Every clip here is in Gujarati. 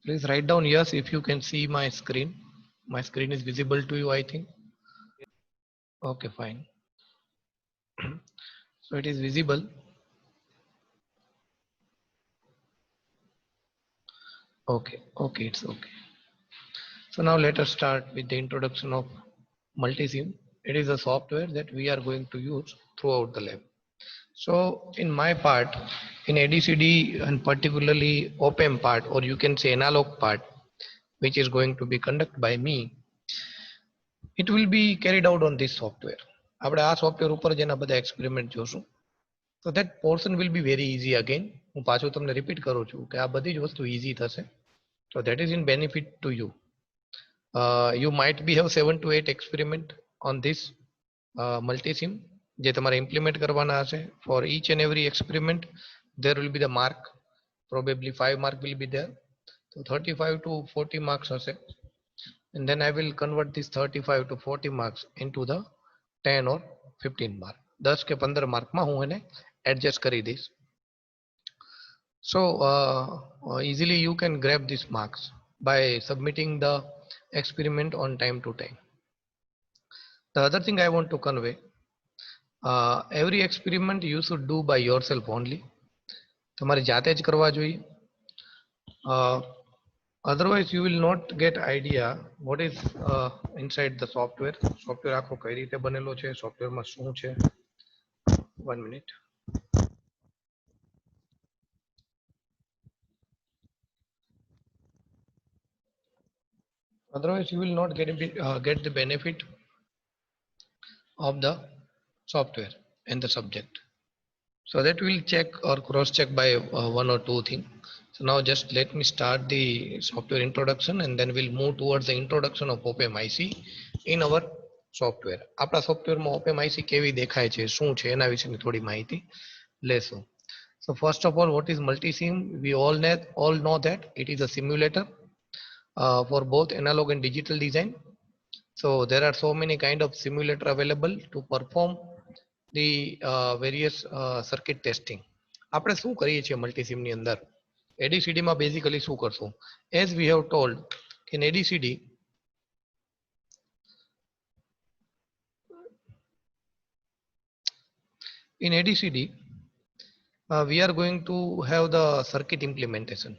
Please write down yes if you can see my screen. My screen is visible to you, I think. Okay, fine. So it is visible. Okay, okay, it's okay. So now let us start with the introduction of Multisim. It is a software that we are going to use throughout the lab. So in my part, in ADCD and particularly OPAM part, or you can say analog part, which is going to be conducted by me, it will be carried out on this software. આપણે આ સોફ્ટવેર ઉપર જ એના બધા એક્સપેરિમેન્ટ જોશું. So that portion will be very easy again. હું પાછું તમને રિપીટ કરું છું કે આ બધી જ વસ્તુ easy થશે. So that is in benefit to you. You might be have 7 to 8 experiment on this multisim જે તમારે ઇમ્પ્લિમેન્ટ કરવાના હશે. For each and every experiment there will be the mark, probably 5 mark will be there. So 35 to 40 marks હશે. And then I will convert this 35 to 40 marks into the 10 or 15 mark. 10 કે 15 માર્કમાં હું એને એડજસ્ટ કરી દઈશ. So easily you can grab these marks by submitting the experiment on time to time. The other thing I want to convey, every experiment you should do by yourself only. તમારે જાતે જ કરવા જોઈએ. Otherwise you will not get idea what is inside the software. Software આખો કઈ રીતે બનેલો છે, સોફ્ટવેરમાં શું છે. 1 minute. Otherwise you will not get the benefit of the software and the subject. So that will check or cross check by one or two things. So now just let me start the software introduction and then we'll move towards the introduction of OPAM IC in our software. આપણા સોફ્ટવેરમાં OPAM IC કેવી દેખાય છે, શું છે, એના વિશેની થોડી માહિતી લેશું. So first of all, what is multisim? We all know that it is a simulator for both analog and digital design. So there are so many kind of simulator available to perform the various circuit testing. આપણે શું કરીએ છીએ મલ્ટીસિમની અંદર? ADCD માં બેઝિકલી શું કરશું? As we have told in ADCD, we are going to have the circuit implementation.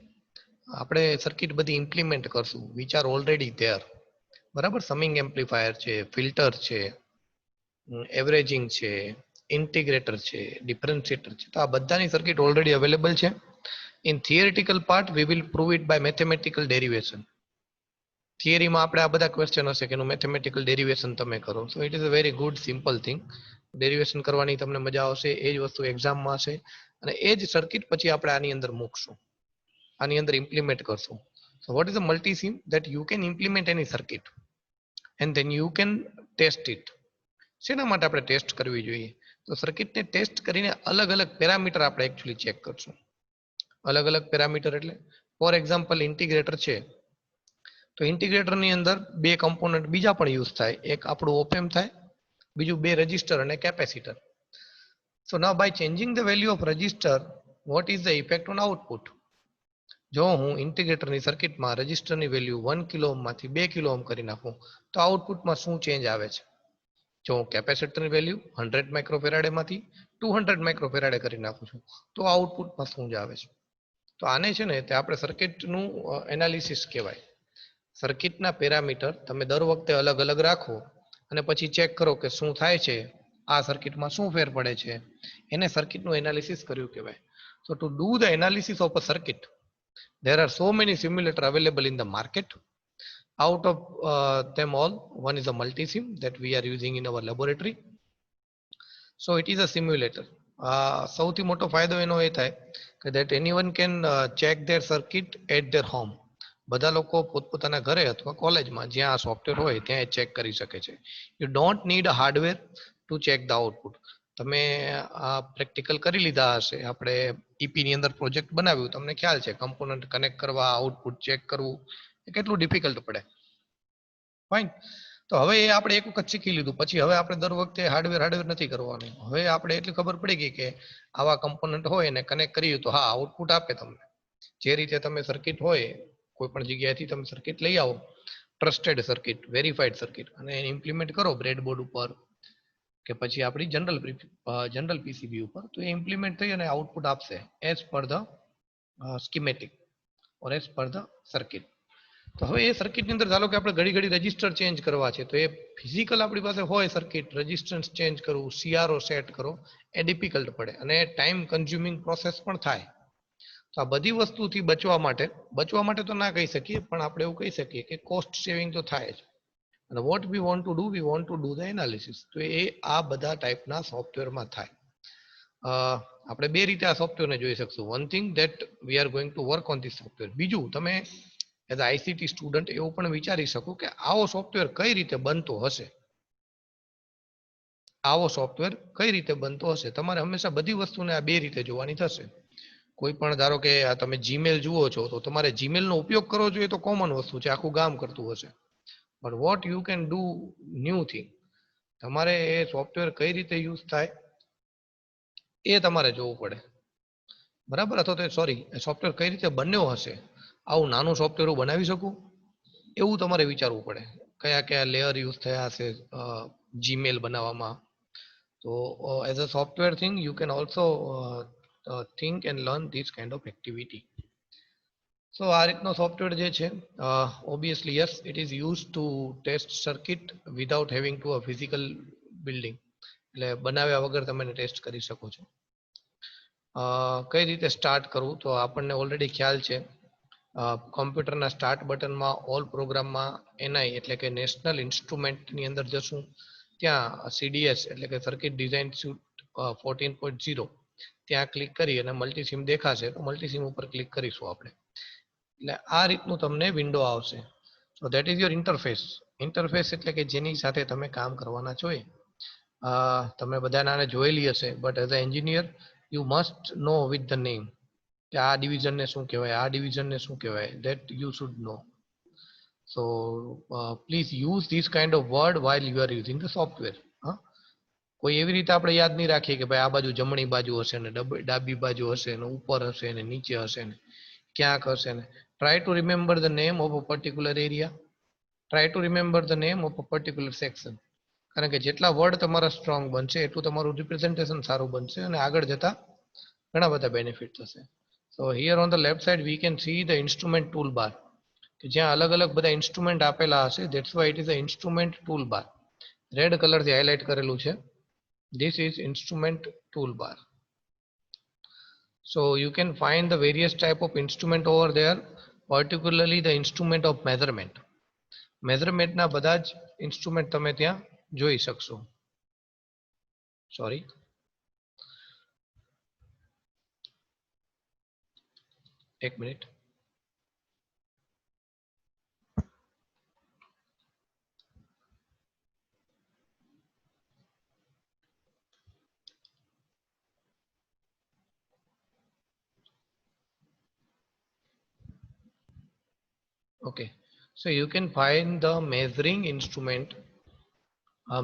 આપણે સર્કિટ બધી ઇમ્પ્લિમેન્ટ કરશું which are already there. બરાબર, સમિંગ એમ્પ્લીફાયર છે, ફિલ્ટર છે, એવરેજિંગ છે, ઇન્ટિગ્રેટર છે, ડિફરન્શિએટર છે. તો આ બધાની સર્કિટ ઓલરેડી અવેલેબલ છે. In theoretical part we will prove it by mathematical derivation. થિયરીમાં આપણે આ બધા ક્વેશ્ચન હશે કે એનું મેથેમેટિકલ ડેરિવેશન તમે કરો. સો it is a very good simple thing. Derivation કરવાની તમને મજા આવશે. એ જ વસ્તુ એક્ઝામમાં હશે અને એ જ સર્કિટ પછી આપણે આની અંદર મૂકશું, આની અંદર ઇમ્પ્લિમેન્ટ કરશું. So what is a multisim? That you can implement any circuit and then you can test it. શેના માટે આપણે ટેસ્ટ કરવી જોઈએ? તો સર્કિટને ટેસ્ટ કરીને અલગ અલગ પેરામીટર આપણે એકચ્યુઅલી ચેક કરશું. અલગ અલગ પેરામીટર એટલે ફોર એક્ઝામ્પલ ઇન્ટિગ્રેટર છે, તો ઇન્ટિગ્રેટરની અંદર બે કમ્પોનન્ટ બીજા પણ યુઝ થાય. એક આપણું ઓપેમ થાય, બીજું બે રજિસ્ટર અને capacitor. So now by changing the value of resistor, what is the effect on output? જો હું ઇન્ટિગ્રેટરની સર્કિટમાં રજિસ્ટરની વેલ્યુ 1 કિલો ઓહમમાંથી 2 કિલો ઓહમ કરી નાખું તો આઉટપુટમાં શું ચેન્જ આવે છે? જો હું કેપેસિટરની વેલ્યુ 100 માઇક્રોફેરાડેમાંથી 200 માઇક્રોફેરાડે કરી નાખું છું તો આઉટપુટમાં શું જ આવે છે? તો આને છે ને તે આપણે સર્કિટનું એનાલિસિસ કહેવાય. સર્કિટના પેરામીટર તમે દર વખતે અલગ અલગ રાખો અને પછી ચેક કરો કે શું થાય છે, આ સર્કિટમાં શું ફેર પડે છે, એને સર્કિટનું એનાલિસિસ કર્યું કહેવાય. So to do the analysis of a circuit, there are so many simulators available in the market. Out of them all, one is a multisim that we are using in our laboratory. So it is a simulator. સૌથી મોટો ફાયદો એનો એ થાય કે that anyone can check their circuit at their home. બધા લોકો પોતપોતાના ઘરે અથવા કોલેજમાં જ્યાં આ સોફ્ટવેર હોય ત્યાં ચેક કરી શકે છે. You don't need a hardware to check the output. તમે આ પ્રેક્ટિકલ કરી લીધા હશે, આપણે ઈપી ની અંદર પ્રોજેક્ટ બનાવ્યું, તમને ખ્યાલ છે કમ્પોનન્ટ કનેક્ટ કરવા, આઉટપુટ ચેક કરવું એ કેટલું ડિફિકલ્ટ પડે. ફાઇન. તો હવે એ આપણે એક વખત શીખી લીધું, પછી હવે આપણે દર વખતે હાર્ડવેર નથી કરવાનું. હવે આપણે એટલી ખબર પડી ગઈ કે આવા કમ્પોનન્ટ હોય એને કનેક્ટ કરીએ તો હા આઉટપુટ આપે તમને. જે રીતે તમે સર્કિટ હોય કોઈ પણ જગ્યાએથી તમે સર્કિટ લઈ આવો, ટ્રસ્ટેડ સર્કિટ, વેરીફાઈડ સર્કિટ, અને એને ઇમ્પ્લિમેન્ટ કરો બ્રેડબોર્ડ ઉપર કે પછી આપણી જનરલ પીસીબી ઉપર, તો એ ઇમ્પ્લિમેન્ટ થઈ અને આઉટપુટ આપશે as per the schematic or as per the circuit. તો હવે એ સર્કિટની અંદર ધારો કે આપણે ઘડી ઘડી રજિસ્ટર ચેન્જ કરવા છે, તો એ ફિઝિકલ આપણી પાસે હોય સર્કિટ, રજિસ્ટન્સ ચેન્જ કરવું, સીઆરઓ સેટ કરો, એ ડિફિકલ્ટ પડે અને ટાઈમ કન્ઝ્યુમિંગ પ્રોસેસ પણ થાય. તો આ બધી વસ્તુથી બચવા માટે તો ના કહી શકીએ, પણ આપણે એવું કહી શકીએ કે કોસ્ટ સેવિંગ તો થાય જ. અને what we want to do the analysis, તો એ આ બધા ટાઈપના સોફ્ટવેરમાં થાય. આપણે બે રીતે આ સોફ્ટવેરને જોઈ શકશું. One thing that we are going to work on this software. બીજું, તમે એઝ આઈસીટી સ્ટુડન્ટ એવું પણ વિચારી શકો કે આવો સોફ્ટવેર કઈ રીતે બનતો હશે. તમારે હંમેશા બધી વસ્તુને આ બે રીતે જોવાની થશે. કોઈ પણ ધારો કે તમે જીમેલ જુઓ છો, તો તમારે જીમેલનો ઉપયોગ કરવો જોઈએ તો કોમન વસ્તુ છે, આખું ગામ કરતું હશે. But what you can do new thing, તમારે એ સોફ્ટવેર કઈ રીતે યુઝ થાય એ તમારે જોવું પડે, બરાબર. અથવા તો સોફ્ટવેર કઈ રીતે બન્યો હશે, આવું નાનું સોફ્ટવેર હું બનાવી શકું, એવું તમારે વિચારવું પડે. કયા કયા લેયર યુઝ થયા હશે જીમેલ બનાવવામાં. તો as a software thing you can also think and learn this kind of activity. So આ રીતનો સોફ્ટવેર જે છે, obviously yes, it is used to test circuit without having to a physical building. એટલે બનાવ્યા વગર તમે ટેસ્ટ કરી શકો છો. કઈ રીતે સ્ટાર્ટ કરવું, તો આપણને ઓલરેડી ખ્યાલ છે. કોમ્પ્યુટરના સ્ટાર્ટ બટનમાં ઓલ પ્રોગ્રામમાં એનઆઈ એટલે કે નેશનલ ઇન્સ્ટ્રુમેન્ટની અંદર જશું, ત્યાં સીડીએસ એટલે કે સર્કિટ ડિઝાઇન સ્યુટ 14.0 ત્યાં ક્લિક કરી અને મલ્ટીસિમ દેખાશે, તો મલ્ટીસિમ ઉપર ક્લિક કરીશું આપણે. એટલે આ રીતનું તમને વિન્ડો આવશે. So that is your interface એટલે કે જેની સાથે તમે કામ કરવાના છો. તમે બધાને આને જોયેલી હશે, but as a engineer you must know with the name કે આ ડિવિઝનને શું કહેવાય, આ ડિવિઝનને શું કહેવાય, that you should know. So please use this kind of word while you are using the software. કોઈ એવી રીતે આપણે યાદ નહીં રાખીએ કે ભાઈ આ બાજુ જમણી બાજુ હશે ને ડાબી બાજુ હશે ને ઉપર હશે ને નીચે હશે ને ક્યાંક હશે ને. Try to remember the name of a particular area, try to remember the name of a particular section. કારણ કે જેટલા વર્ડ તમારા સ્ટ્રોંગ બનશે એટલું તમારું રિપ્રેઝન્ટેશન સારું બનશે અને આગળ જતા ઘણા બધા બેનિફિટ થશે. સો here on the left side we can see the instrument tool bar, કે જ્યાં અલગ અલગ બધા ઇન્સ્ટ્રુમેન્ટ આપેલા હશે. That's why it is a instrument tool bar. Red કલરથી હાઇલાઇટ કરેલું છે. This is instrument toolbar. So you can find the various type of instrument over there, particularly the instrument of measurement. Measurement ના બધા જ instrument તમે ત્યાં જોઈ શકશો. Sorry. એક minute. Okay, so you can find the measuring instrument.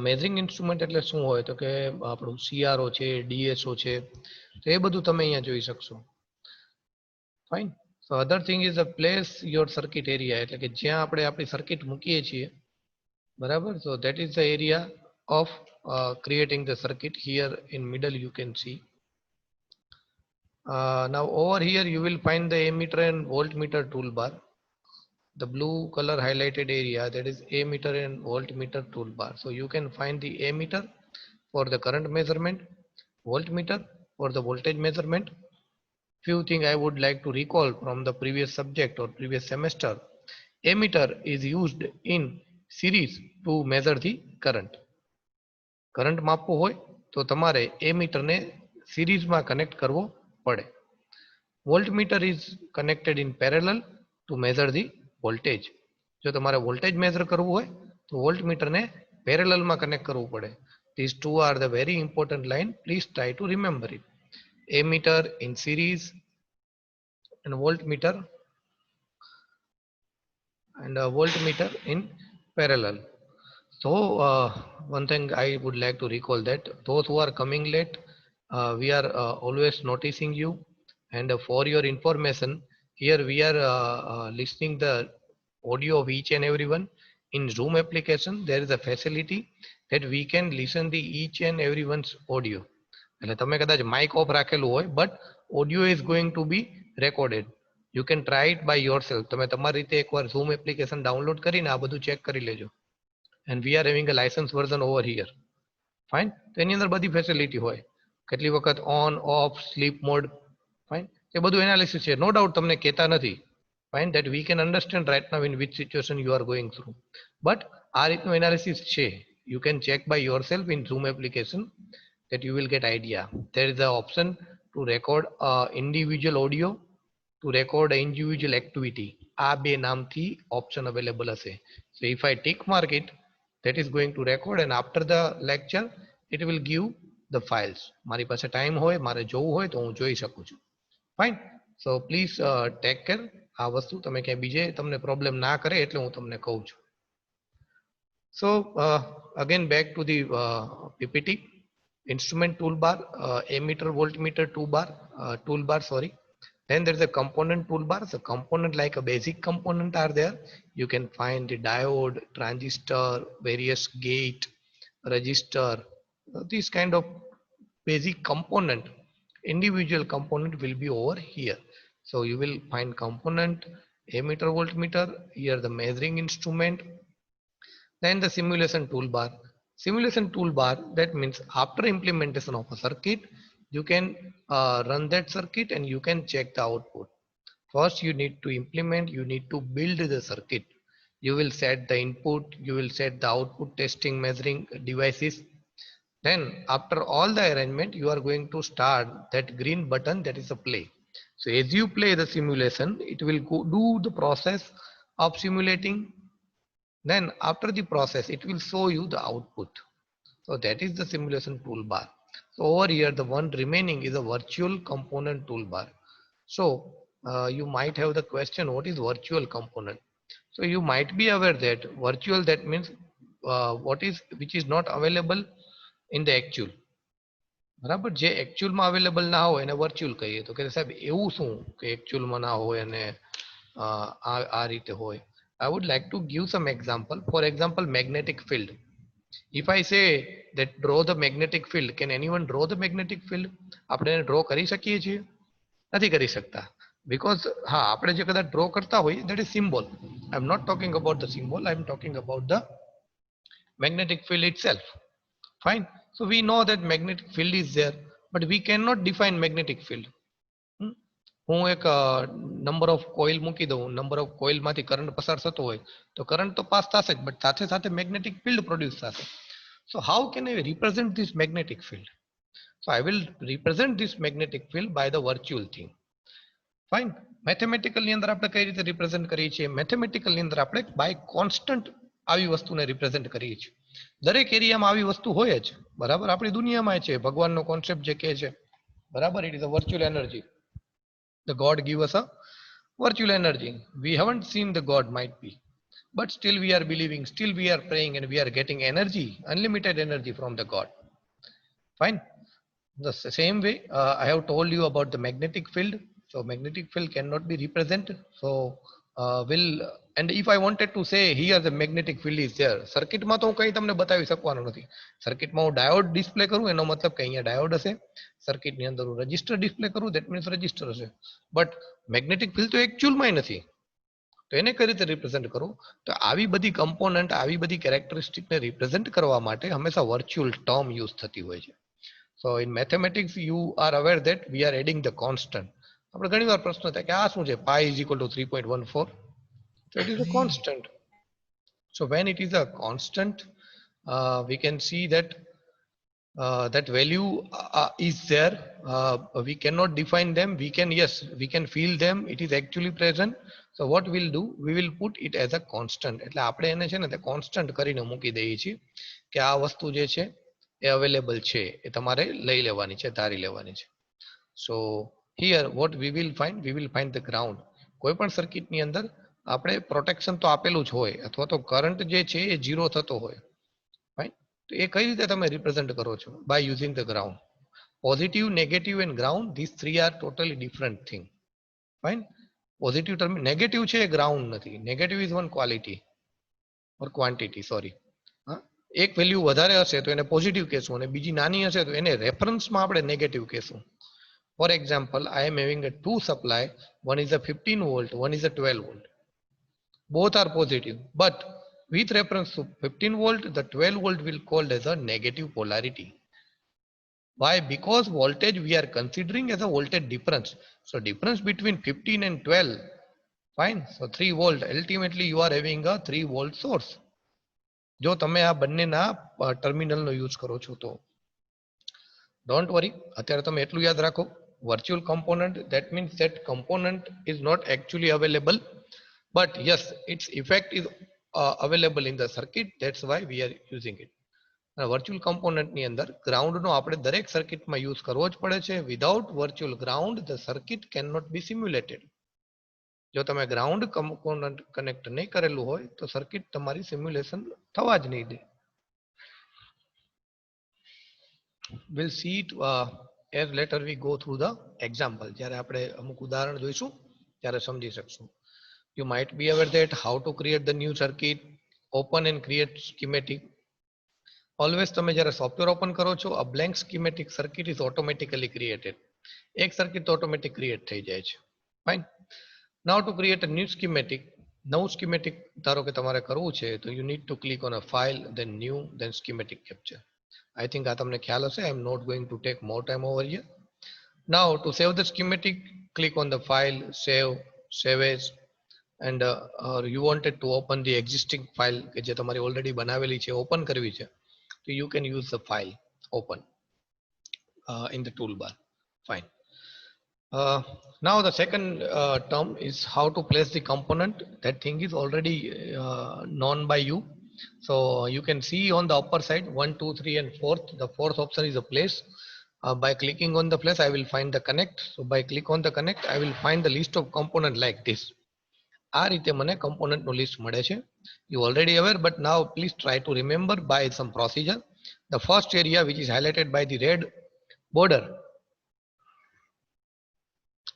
Measuring instrument એટલે શું હોય, તો કે આપણું સીઆરઓ છે, ડીએસઓ છે, તો એ બધું તમે અહીંયા જોઈ શકશો. Fine. So other thing is a place your circuit area, એટલે કે જ્યાં આપણે આપણી સર્કિટ મૂકીએ છીએ, બરાબર. So that is the area of creating the circuit. Here in middle you can see. Now over here you will find the ammeter and voltmeter toolbar. The blue color highlighted area, that is ammeter and voltmeter toolbar. So you can find the ammeter for the current measurement, voltmeter for the voltage measurement. Few things I would like to recall from the previous subject or previous semester. Ammeter is used in series to measure the current. Current માપવું હોય તો તમારે એ મીટરને સિરીઝમાં કનેક્ટ કરવો પડે. Voltmeter is connected in parallel two measure the voltage. જો તમારે વોલ્ટેજ મેઝર કરવું હોય તો વોલ્ટમીટરને પેરેલલમાં કનેક્ટ કરવું પડે. This two are the very important line, please try to remember it. Ammeter in series and voltmeter in parallel. So one thing I would like to recall that those who are coming late, we are always noticing you, and for your information, here we are listening the audio of each and everyone. In Zoom application there is a facility that we can listen the each and everyone's audio. એટલે તમે કદાચ માઇક ઓફ રાખેલું હોય but audio is going to be recorded. You can try it by yourself. તમે તમારી રીતે એકવાર ઝૂમ એપ્લિકેશન ડાઉનલોડ કરીને આ બધું ચેક કરી લેજો. And we are having a license version over here. Fine. તો એની અંદર બધી ફેસિલિટી હોય. કેટલી વખત on off sleep mode. Fine. એ બધું એનાલિસિસ છે. નો ડાઉટ તમને કહેતા નથી. Fine. That we can understand right now in which situation you are going through. But આ રીતનું એનાલિસિસ છે. You can check by yourself in Zoom application that you will get idea. There is an option to record individual audio, to record an individual activity. આ બે નામથી option available હશે. So if I tick mark it, that is going to record, and after the lecture it will give the files. મારી પાસે ટાઈમ હોય, મારે જોવું હોય તો હું જોઈ શકું છું. Fine. So please take care. આ વસ્તુ તમે ક્યાંય બીજે તમને પ્રોબ્લેમ ના કરે એટલે હું તમને કહું છું. સો again back to the PPT. Instrument toolbar, ammeter voltmeter toolbar, sorry. Then there is a component toolbar. So component like a basic component are there. You can find the diode, transistor, various gate, register, these kind of basic component. Individual component will be over here. So you will find component, ammeter voltmeter, here the measuring instrument. Then the simulation toolbar. Simulation toolbar, that means after implementation of a circuit, you can run that circuit and you can check the output. First you need to implement, you need to build the circuit. You will set the input, you will set the output testing measuring devices. Then after all the arrangement, you are going to start that green button, that is a play. So as you play the simulation, it will do the process of simulating. Then after the process, it will show you the output. So that is the simulation toolbar. So over here, the one remaining is a virtual component toolbar. So you might have the question, what is virtual component? So you might be aware that virtual, that means which is not available in the actual. બરાબર. જે એકચ્યુઅલમાં અવેલેબલ ના હોય એને વર્ચ્યુઅલ કહીએ. તો કે સાહેબ એવું શું કે એકચ્યુઅલમાં ના હોય અને આ રીતે હોય. I would like to give some example. For example, magnetic field. If I say that draw the magnetic field, can anyone draw the magnetic field? આપણે એને ડ્રો કરી શકીએ છીએ? નથી કરી શકતા. Because હા, આપણે જે કદાચ ડ્રો કરતા હોય, that is symbol. I am not talking about the symbol. I am talking about the magnetic field itself. Fine. So we know that magnetic field is there, but we cannot define magnetic field. હું એક નંબર ઓફ કોઇલ મૂકી દઉં, નંબર ઓફ કોઇલમાંથી કરંટ પસાર થતો હોય તો કરંટ તો પાસ થશે જ, બટ સાથે સાથે મેગ્નેટિક ફિલ્ડ પ્રોડ્યુસ થશે. So how can I represent this magnetic field? So I will represent this magnetic field by the virtual thing. Fine. મેથેમેટિકલની અંદર આપણે કઈ રીતે રિપ્રેઝેન્ટ કરીએ છીએ? મેથેમેટિકલની અંદર આપણે બાય કોન્સ્ટન્ટ આવી વસ્તુને રિપ્રેઝેન્ટ કરીએ છીએ. દરેક એરિયામાં આવી વસ્તુ હોય જ, બરાબર. આપણી દુનિયામાં છે, ભગવાનનો કોન્સેપ્ટ જે કહે છે, બરાબર. It is a virtual energy. The God give us a virtual energy. We haven't seen the God, might be, but still we are believing, still we are praying, and we are getting energy, unlimited energy from the God. Fine. The same way, I have told you about the magnetic field. So magnetic field cannot be represented. So and if I wanted to say here the magnetic field is there, circuit માં તો હું કઈ તમને બતાવી શકવાનો નથી. સર્કિટ માં હું ડાયોડ ડિસ્પ્લે કરું એનો મતલબ કે અહીંયા ડાયોડ હશે. સર્કિટ ની અંદર હું રજિસ્ટર ડિસ્પ્લે કરું, that means રજિસ્ટર હશે. બટ મેગ્નેટિક ફિલ્ડ તો એકચ્યુઅલમાં નથી. તો એને કઈ રીતે રિપ્રેઝેન્ટ કરું? તો આવી બધી કમ્પોનન્ટ, આવી બધી કેરેક્ટરિસ્ટિકને રિપ્રેઝેન્ટ કરવા માટે હંમેશા વર્ચ્યુઅલ ટર્મ યુઝ થતી હોય છે. So in mathematics you are aware that we are adding the constant. આપણે ઘણીવાર પ્રશ્ન થાય કે આ શું છે? pi is equal to 3.14. So it is a constant. So when it is a constant, we can see that that value is there. We cannot define them. We can, yes, we can feel them. It is actually present. So what we'll do, we will put it as a constant. એટલે આપણે એને છે ને તે constant કરીને મૂકી દઈએ છીએ કે આ વસ્તુ જે છે એ અવેલેબલ છે, એ તમારે લઈ લેવાની છે, ધારી લેવાની છે. સો here what we will find the ground. કોઈ પણ સર્કિટની અંદર આપણે પ્રોટેક્શન તો આપેલું જ હોય, અથવા તો કરંટ જે છે એ ઝીરો થતો હોય. ફાઇન. તો એ કઈ રીતે તમે રિપ્રેઝેન્ટ કરો છો? By using the ground. Positive, negative and ground, this three are totally different thing. Fine. Positive term negative છે એ ગ્રાઉન્ડ નથી. Negative is one quality or quantity, sorry. હા, એક વેલ્યુ વધારે હશે તો એને પોઝિટિવ કહેશું અને બીજી નાની હશે તો એને રેફરન્સમાં આપણે નેગેટિવ કહેશું. For example, I am having a two supply, one is a 15 volt, one is a 12 volt. Both are positive, but with reference to 15 volt, the 12 volt will called as a negative polarity. Why? Because voltage we are considering as a voltage difference. So difference between 15 and 12, fine. So 3 volt. Ultimately you are having a 3 volt source. જો તમે આ બંનેના ટર્મિનલનો યુઝ કરો છો તો ડોન્ટ વરી, અત્યારે તમે એટલું યાદ રાખો, virtual component, that means that component is not actually available, but yes, its effect is available in the circuit. That's why we are using it. Virtual કમ્પોનન્ટની અંદર ગ્રાઉન્ડનો આપણે દરેક સર્કિટમાં યુઝ કરવો જ પડે છે. Without virtual ground the circuit can not be simulated. જો તમે ગ્રાઉન્ડ કમ્પોનન્ટ કનેક્ટ નહીં કરેલું હોય તો સર્કિટ તમારી સિમ્યુલેશન થવા જ નહીં દે. Will see it as later we go through the example. જ્યારે આપણે અમુક ઉદાહરણ જોઈશું ત્યારે સમજી શકશું. You might be aware that how to create the new circuit, open and create schematic. Always તમે જ્યારે સોફ્ટવેર ઓપન કરો છો, a blank schematic circuit is automatically created. એક સર્કિટ ઓટોમેટિક ક્રિએટ થઈ જાય છે. Fine. Now to create a new schematic, નવું સ્કીમેટિક ધારો કે તમારે કરવું છે તો you need to click on a file, then new, then schematic capture. I think આ તમને ખ્યાલ હશે. I am not going to take more time over here. Now to save the schematic, click on the file, save as, and you wanted to open the existing file કે જે તમારી ઓલરેડી બનાવેલી છે, ઓપન કરવી છે, so you can use the file open in the toolbar. Fine. Now the second term is how to place the component. That thing is already known by you. So you can see on the upper side 1, 2, 3 and 4th. The fourth option is a place. By clicking on the place I will find the connect. So by click on the connect I will find the list of component like this. આ રીતે મને component નો લિસ્ટ મળે છે. You already aware, but now please try to remember by some procedure. The first area which is highlighted by the red border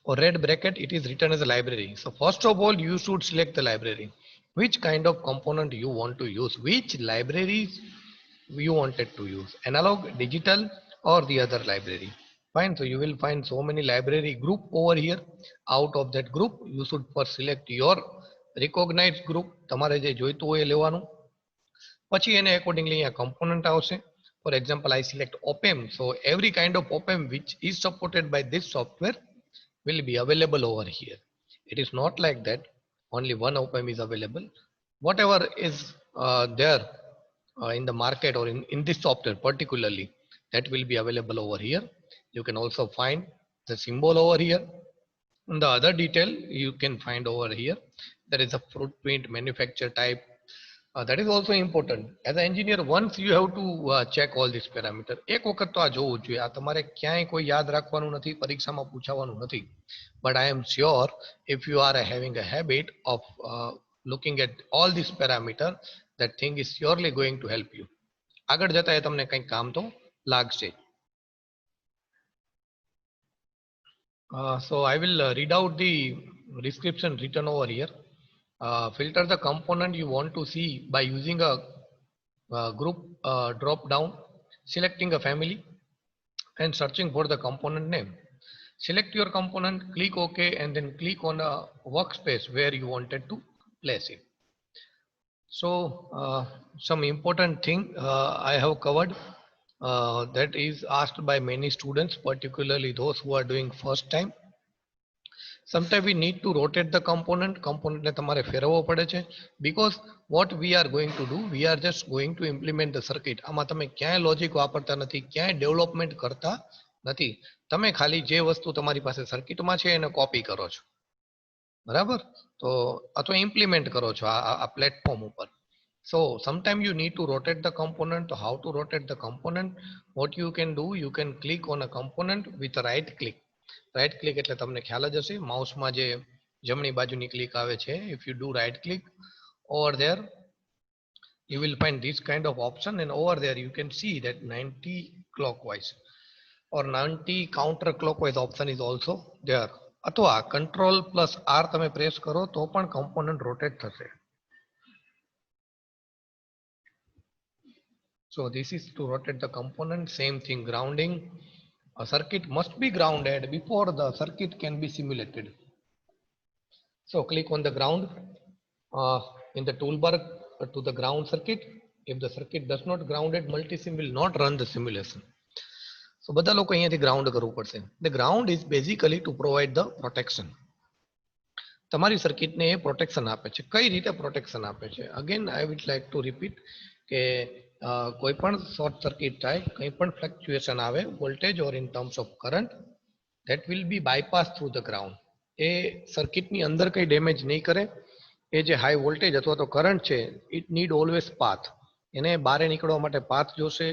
or red bracket, it is written as a library. So first of all you should select the library. Which kind of component you want to use, which libraries you wanted to use, analog, digital or the other library. Fine. So you will find so many library group over here. Out of that group you should first select your recognized group. તમારે જે જોઈતું હોય એ લેવાનું, પછી એને accordingly અહીંયા component આવશે. For example, I select op-amp. So every kind of op-amp which is supported by this software will be available over here. It is not like that only one op-amp is available. Whatever is there in the market or in this software particularly, that will be available over here. You can also find the symbol over here. And the other detail you can find over here. There is a footprint, manufacture type. That is also important. As an engineer, once you have to check all these parameter. એક વખત તો આ જોવું જ જોઈએ. આ તમારે ક્યાંય કોઈ યાદ રાખવાનું નથી, પરીક્ષામાં પૂછાવાનું નથી. But I am sure if you are having a habit of looking at all these parameter, that thing is surely going to help you. આગળ જતા એ તમને કંઈક કામ તો લાગશે. So I will read out the description written over here. Filter the component you want to see by using a group drop down, selecting a family and searching for the component name. Select your component, click OK, and then click on a workspace where you wanted to place it. So some important thing I have covered that is asked by many students, particularly those who are doing first time. Sometimes we need to rotate the component ને તમારે ફેરવવો પડે છે, because what we are going to do, we are just going to implement the circuit. આમાં તમે ક્યાંય લોજિક વાપરતા નથી, ક્યાંય ડેવલપમેન્ટ કરતા નથી. તમે ખાલી જે વસ્તુ તમારી પાસે સર્કિટમાં છે એને કોપી કરો છો, બરાબર? તો અથવા ઇમ્પ્લિમેન્ટ કરો છો આ પ્લેટફોર્મ ઉપર. So sometimes you need to rotate the component. So how to rotate the component? What you can do, you can click on a component with a right click. Right click એટલે તમને ખ્યાલ જ હશે, માઉસમાં જે જમણી બાજુની ક્લિક આવે છે. If you do right click over there, you will find this kind of option, and over there you can see that 90 clockwise or 90 counterclockwise option is also there. અથવા Ctrl+R તમે પ્રેસ કરો તો પણ કમ્પોનન્ટ રોટેટ થશે. So this is to rotate the component. Same thing, grounding. A circuit must be grounded before the circuit can be simulated. So click on the ground in the toolbar to the ground circuit. If the circuit does not grounded, multisim will not run the simulation. So બધા લોકો અહીંયાથી ગ્રાઉન્ડ કરવું પડશે. The ground is basically to provide the protection. તમારી સર્કિટને એ પ્રોટેક્શન આપે છે. કઈ રીતે પ્રોટેક્શન આપે છે? Again I would like to repeat કે કોઈ પણ શોર્ટ સર્કિટ થાય, કંઈ પણ ફ્લક્ચ્યુએશન આવે voltage or in terms of current, that will be bypass through the ground. એ સર્કિટની અંદર કંઈ ડેમેજ નહીં કરે. એ જે હાઈ વોલ્ટેજ અથવા તો કરંટ છે, ઇટ નીડ ઓલવેઝ પાથ. એને બહાર નીકળવા માટે પાથ જોશે.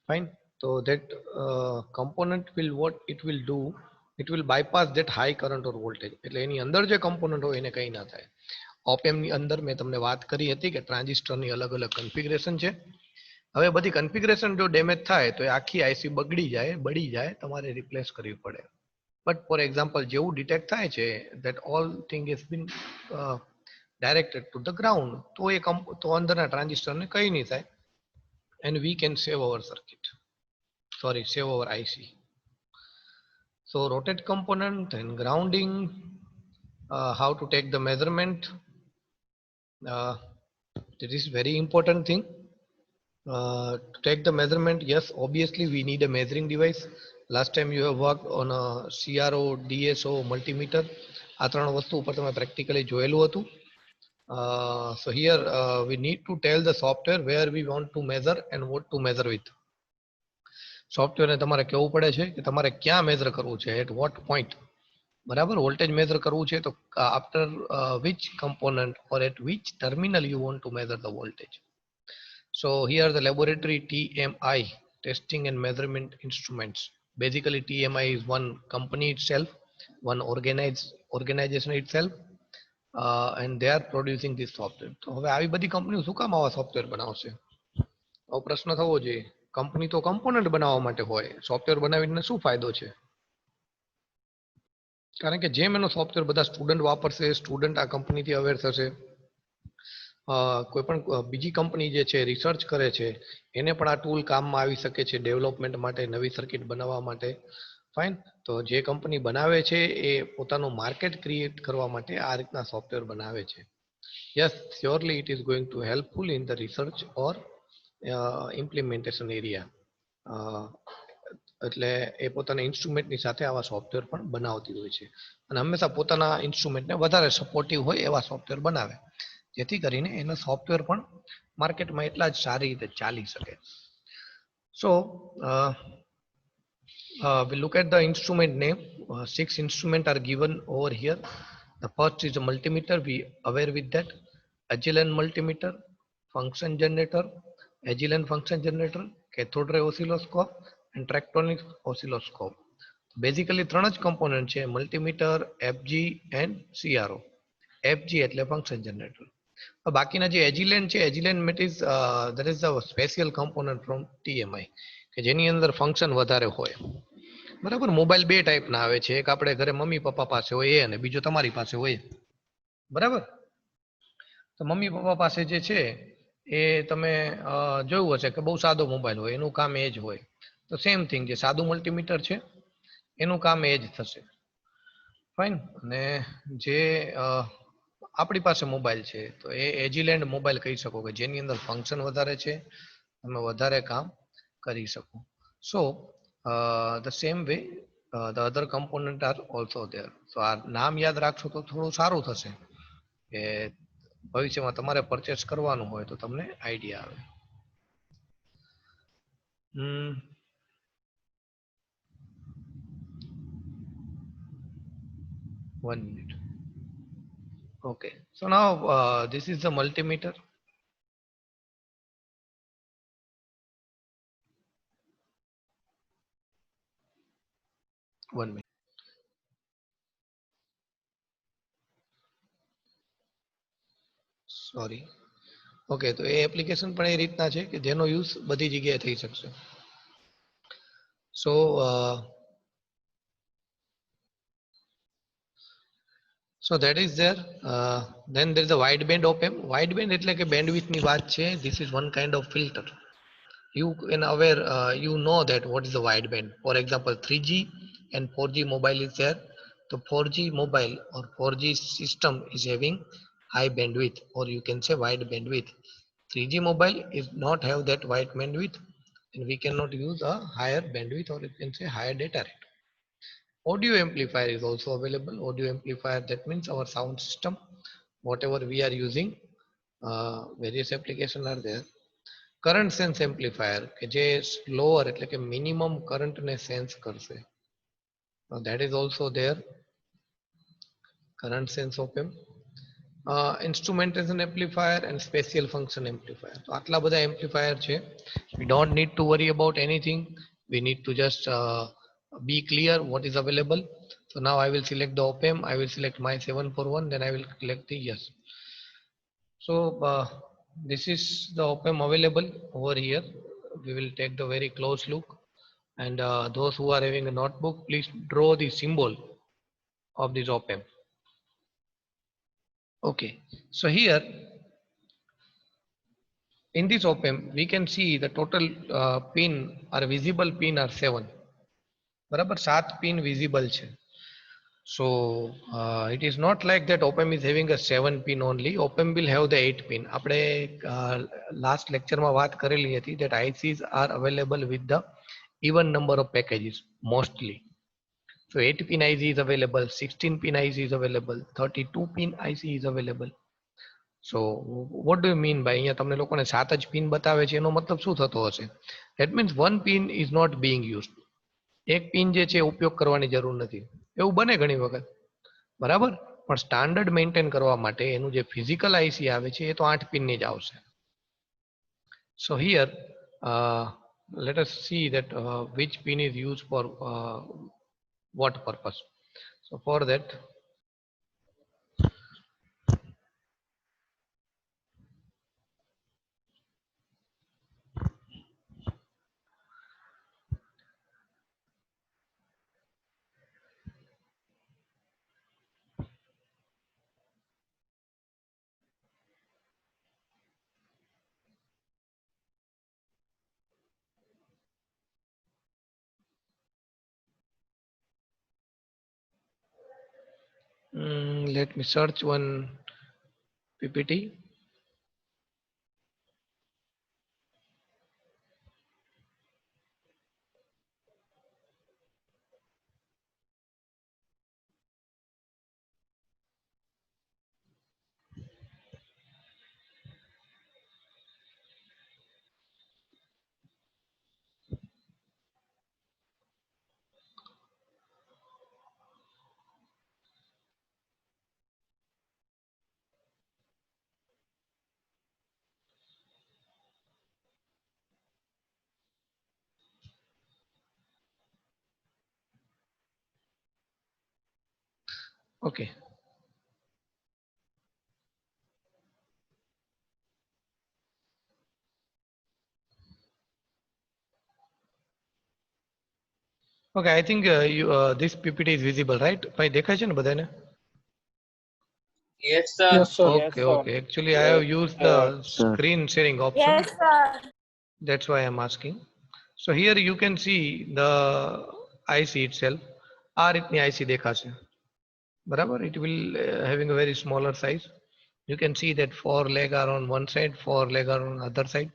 ફાઇન. તો that component will what it will do, it will bypass that high current or voltage. એટલે એની અંદર જે કમ્પોનન્ટ હોય એને કંઈ ના થાય. ઓપએમની અંદર મેં તમને વાત કરી હતી કે ટ્રાન્ઝિસ્ટરની અલગ અલગ કન્ફિગરેશન છે. હવે બધી કન્ફિગરેશન જો ડેમેજ થાય તો એ આખી આઈસી બગડી જાય, તમારે રિપ્લેસ કરવી પડે. બટ ફોર એક્ઝામ્પલ જેવું ડિટેક્ટ થાય છે that all thing is been directed to the ground, તો અંદરના ટ્રાન્ઝિસ્ટરને કંઈ નહીં થાય. And we can save our circuit, save our IC. So rotate component and grounding, how to take the measurement. It is very important thing. To take the measurement, yes, obviously we need a measuring device. Last time you have worked on a CRO, DSO, multimeter. આ ત્રણ વસ્તુ ઉપર તમે પ્રેક્ટિકલી જોયેલું હતું. So here we need to tell the software where we want to measure and what to measure with. સોફ્ટવેરને તમારે કહેવું પડે છે કે તમારે ક્યાં મેઝર કરવું છે, એટ વોટ પોઈન્ટ. બરાબર, વોલ્ટેજ મેઝર કરવું છે તો after which component or at which terminal you want to measure the voltage. So here the laboratory TMI, testing and measurement instruments. Basically TMI is one company itself, one organization itself, and they are producing this software. તો હવે આવી બધી કંપનીઓ શું કામ આવા સોફ્ટવેર બનાવશે? આવો પ્રશ્ન થવો જોઈએ. કંપની તો કમ્પોનન્ટ બનાવવા માટે હોય, સોફ્ટવેર બનાવીને શું ફાયદો છે? કારણ કે જેમ એનો સોફ્ટવેર બધા સ્ટુડન્ટ વાપરશે, સ્ટુડન્ટ આ કંપનીથી અવેર થશે. કોઈ પણ બીજી કંપની જે છે રિસર્ચ કરે છે એને પણ આ ટૂલ કામમાં આવી શકે છે ડેવલપમેન્ટ માટે, નવી સર્કિટ બનાવવા માટે. ફાઇન. તો જે કંપની બનાવે છે એ પોતાનું માર્કેટ ક્રિએટ કરવા માટે આ રીતના સોફ્ટવેર બનાવે છે. Yes, surely it is going two helpful in the research or implementation area. એટલે એ પોતાના ઇન્સ્ટ્રુમેન્ટની સાથે આવા સોફ્ટવેર પણ બનાવતી હોય છે અને હંમેશા પોતાના ઇન્સ્ટ્રુમેન્ટને વધારે સપોર્ટિવ હોય એવા સોફ્ટવેર બનાવે, જેથી કરીને એનો સોફ્ટવેર પણ માર્કેટમાં એટલા જ સારી રીતે ચાલી શકે. સો we look at the instrument name. 6 instruments are given over here. The first is a multimeter, we aware with that. Agilent multimeter, function generator, Agilent function generator, cathode ray oscilloscope and Tractronics oscilloscope. Basically ત્રણ જ કમ્પોનન્ટ છે, multimeter, FG and CRO. FG એટલે ફંક્શન જનરેટર. બાકીના જે એજિલેન્ટ છે, Agilent mat is that is a special component from TMI કે જેની અંદર ફંક્શન વધારે હોય. બરાબર, મોબાઈલ બે ટાઈપના આવે છે, એક આપણે ઘરે મમ્મી પપ્પા પાસે હોય એ અને બીજો તમારી પાસે હોય. બરાબર, તો મમ્મી પપ્પા પાસે જે છે એ તમે જોયું હશે કે બહુ સાદો મોબાઈલ હોય, એનું કામ એ જ હોય. તો સેમ થિંગ, જે સાદું મલ્ટીમીટર છે એનું કામ એ જ થશે. ફાઇન. અને જે આપણી પાસે મોબાઈલ છે તો એ એજિલેન્ટ મોબાઈલ કહી શકો કે જેની અંદર ફંક્શન વધારે છે, તમે વધારે કામ કરી શકો. So the same way the other component are also there. So આ નામ યાદ રાખશો તો થોડું સારું થશે કે ભવિષ્યમાં તમારે પરચેસ કરવાનું હોય તો તમને આઈડિયા આવે. 1 minute. Okay, so now this is the multimeter. One minute. Sorry. Okay, તો એ એપ્લિકેશન પણ એ રીતના છે કે જેનો યુઝ બધી જગ્યાએ થઈ શકશે. સો So that is there. Then there is a wideband op-amp. Wideband એટલે કે bandwidth ની વાત છે. This is one kind of filter. You can aware, you know that what is the wideband. For example, 3G and 4G mobile is there. The 4G mobile or 4G system is having high bandwidth, or you can say wide bandwidth. 3G mobile is not have that wide bandwidth, and we cannot use a higher bandwidth, or you can say higher data rate. Audio amplifier is also available. Audio amplifier, that means our sound system, whatever we are using, various applications are there. Current sense amplifier કે જે સ્લોઅર એટલે કે મિનિમમ કરંટને સેન્સ કરશે, that is also there. Current sense op amp, instrumentation amplifier and special function amplifier. તો આટલા બધા એમ્પ્લીફાયર છે. We don't need to worry about anything. We need to just be clear what is available. So now I will select the op-amp. I will select my 741. Then I will select the yes. So this is the op-amp available over here. We will take the very close look, and those who are having a notebook, please draw the symbol of this op-amp. Okay, so here in this op-amp we can see the total pin or visible pin are 7. બરાબર, 7 pin visible છે. So it is not like that op-amp is having a 7 pin only. Op-amp will have the 8 pin. આપણે last lecture માં વાત કરેલી હતી that ICs are available with the even number of packages mostly. So 8 pin IC is available, 16 pin IC is available, 32 pin IC is available. So what do you mean by અહીંયા તમને લોકોને 7 જ પિન બતાવે છે, એનો મતલબ શું થતો હશે? That means one pin is not being used. એક પિન જે છે ઉપયોગ કરવાની જરૂર નથી, એવું બને ઘણી વખત. બરાબર, પણ સ્ટાન્ડર્ડ મેન્ટેન કરવા માટે એનું જે ફિઝિકલ આઈસી આવે છે એ તો 8 પિનની જ આવશે. સો here let us see that which pin is used for what purpose. So for that, let me search one PPT. Okay, okay, I think this PPT is visible, right? ભાઈ દેખાય છે ને બધાને? Yes, sir. Yes, sir. Okay, okay. Actually, I have used the screen sharing option. Yes, sir. That's why I'm asking. So here you can see the IC itself. આ રીતની IC દેખાશે. બરાબર, it will having a very smaller size. You can see that 4 leg are on one side, 4 leg are on other side.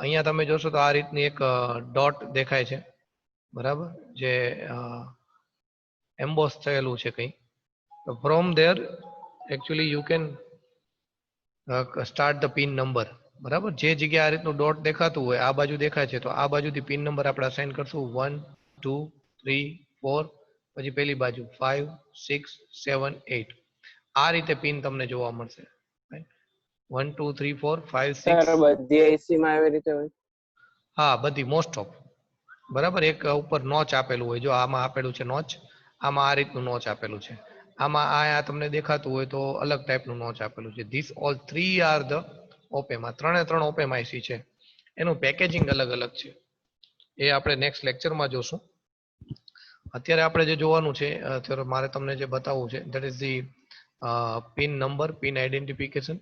અહીંયા તમે જોશો તો આ રીતની એક ડોટ દેખાય છે. બરાબર, જે એમ્બોસ થયેલું છે કંઈ. From there actually you can start the pin number. બરાબર, જે જગ્યાએ આ રીતનું ડોટ દેખાતું હોય આ બાજુ દેખાય છે તો આ બાજુથી પિન નંબર આપણે અસાઇન કરશું 1 2 3 4, પછી પેલી બાજુ 5 6 7 8. આ રીતે પિન તમને જોવા મળશે. 1 2 3 4 5 6. સર બધી આઈસી માં આવી રીતે હોય? હા, બધી મોસ્ટ ઓફ. બરાબર, એક ઉપર નોચ આપેલું હોય, જો આમાં આપેલું છે નોચ, આમાં આ રીતનું નોચ આપેલું છે, આમાં આ તમને દેખાતું હોય તો અલગ ટાઈપનું નોચ આપેલું છે. This all 3 are the opamp. આ 3 ઓપેમ આઈસી છે, એનું પેકેજિંગ અલગ અલગ છે, એ આપણે નેક્સ્ટ લેક્ચરમાં જોશું. અત્યારે આપણે જે જોવાનું છે અત્યારે મારે તમને જે બતાવવું છે that is the pin number, pin identification.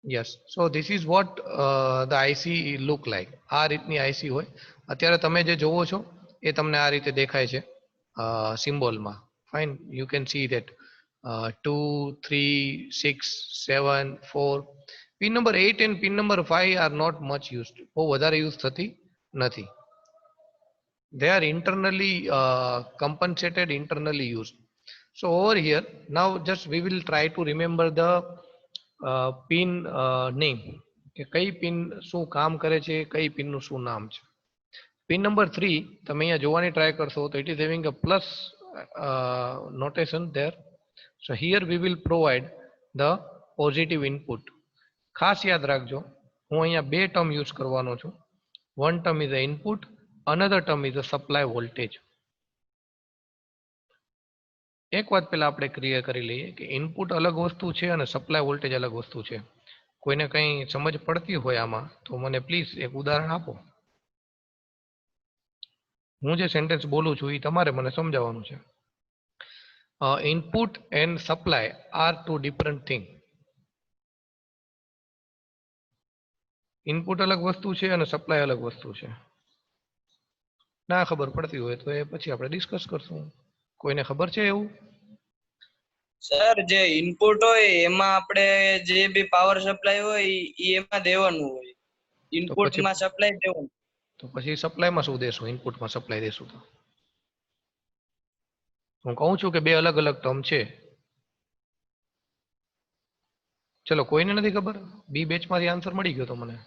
Yes, so this is what the IC look like. આ રીતની IC હોય. અત્યારે તમે જે જોવો છો એ તમને આ રીતે દેખાય છે સિમ્બોલમાં. Fine, you can see that 2, 3, 6, 7, 4. Pin number 8 and pin number 5 are not much used. બહુ વધારે યુઝ થતી નથી. They are internally compensated, internally used. So over here, now just we will try to remember the pin name. કે કઈ પિન શું કામ કરે છે, કઈ પિનનું શું નામ છે. પિન નંબર 3 તમે અહીંયા જોવાની ટ્રાય કરશો તો it is having a plus notation there. So here we will provide the positive input. ખાસ યાદ રાખજો, હું અહીંયા બે ટર્મ યુઝ કરવાનો છું. One term is the input, another term is the supply voltage. એક વાત પહેલા આપણે ક્લિયર કરી લઈએ કે ઇનપુટ અલગ વસ્તુ છે અને સપ્લાય વોલ્ટેજ અલગ વસ્તુ છે. કોઈને કંઈ સમજ પડતી હોય આમાં તો મને પ્લીઝ એક ઉદાહરણ આપો. હું જે સેન્ટેન્સ બોલું છું એ તમારે મને સમજાવવાનું છે. Input and supply are two different thing. Input અલગ વસ્તુ છે અને સપ્લાય અલગ વસ્તુ છે. ના ખબર પડતી હોય તો એ પછી આપણે ડિસ્કસ કરશું. કોઈને ખબર છે એવું? સર જે ઇનપુટ હોય એમાં આપણે જે બી પાવર સપ્લાય હોય ઈ એમાં દેવાનું હોય, ઇનપુટ માં સપ્લાય દેવાનું. તો પછી સપ્લાયમાં શું દેશું? ઇનપુટમાં સપ્લાય દેશું તો હું કહું છું કે બે અલગ અલગ ટર્મ છે. ચલો, કોઈને નથી ખબર? બી બેચમાંથી આન્સર મળી ગયો તો મને.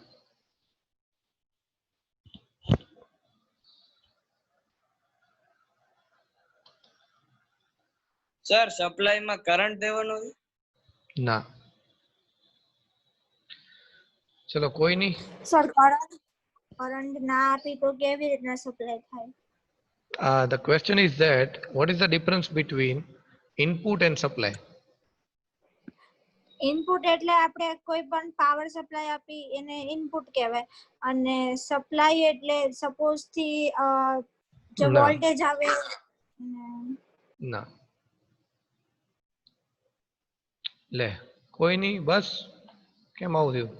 સર સપ્લાય માં કરંટ દેવાનો હોય? ના. ચલો, કોઈ નહીં. સર કરંટ ના આપી તો કેવી રીતના સપ્લાય થાય? The question is that what is the difference between input and supply? Input એટલે આપણે કોઈ પણ પાવર સપ્લાય આપી એને ઇનપુટ કહેવાય, અને સપ્લાય એટલે સપોઝ થી જે ના. વોલ્ટેજ આવે. ના. લે, કોઈ નહીં. બસ કેમ આવું થયું?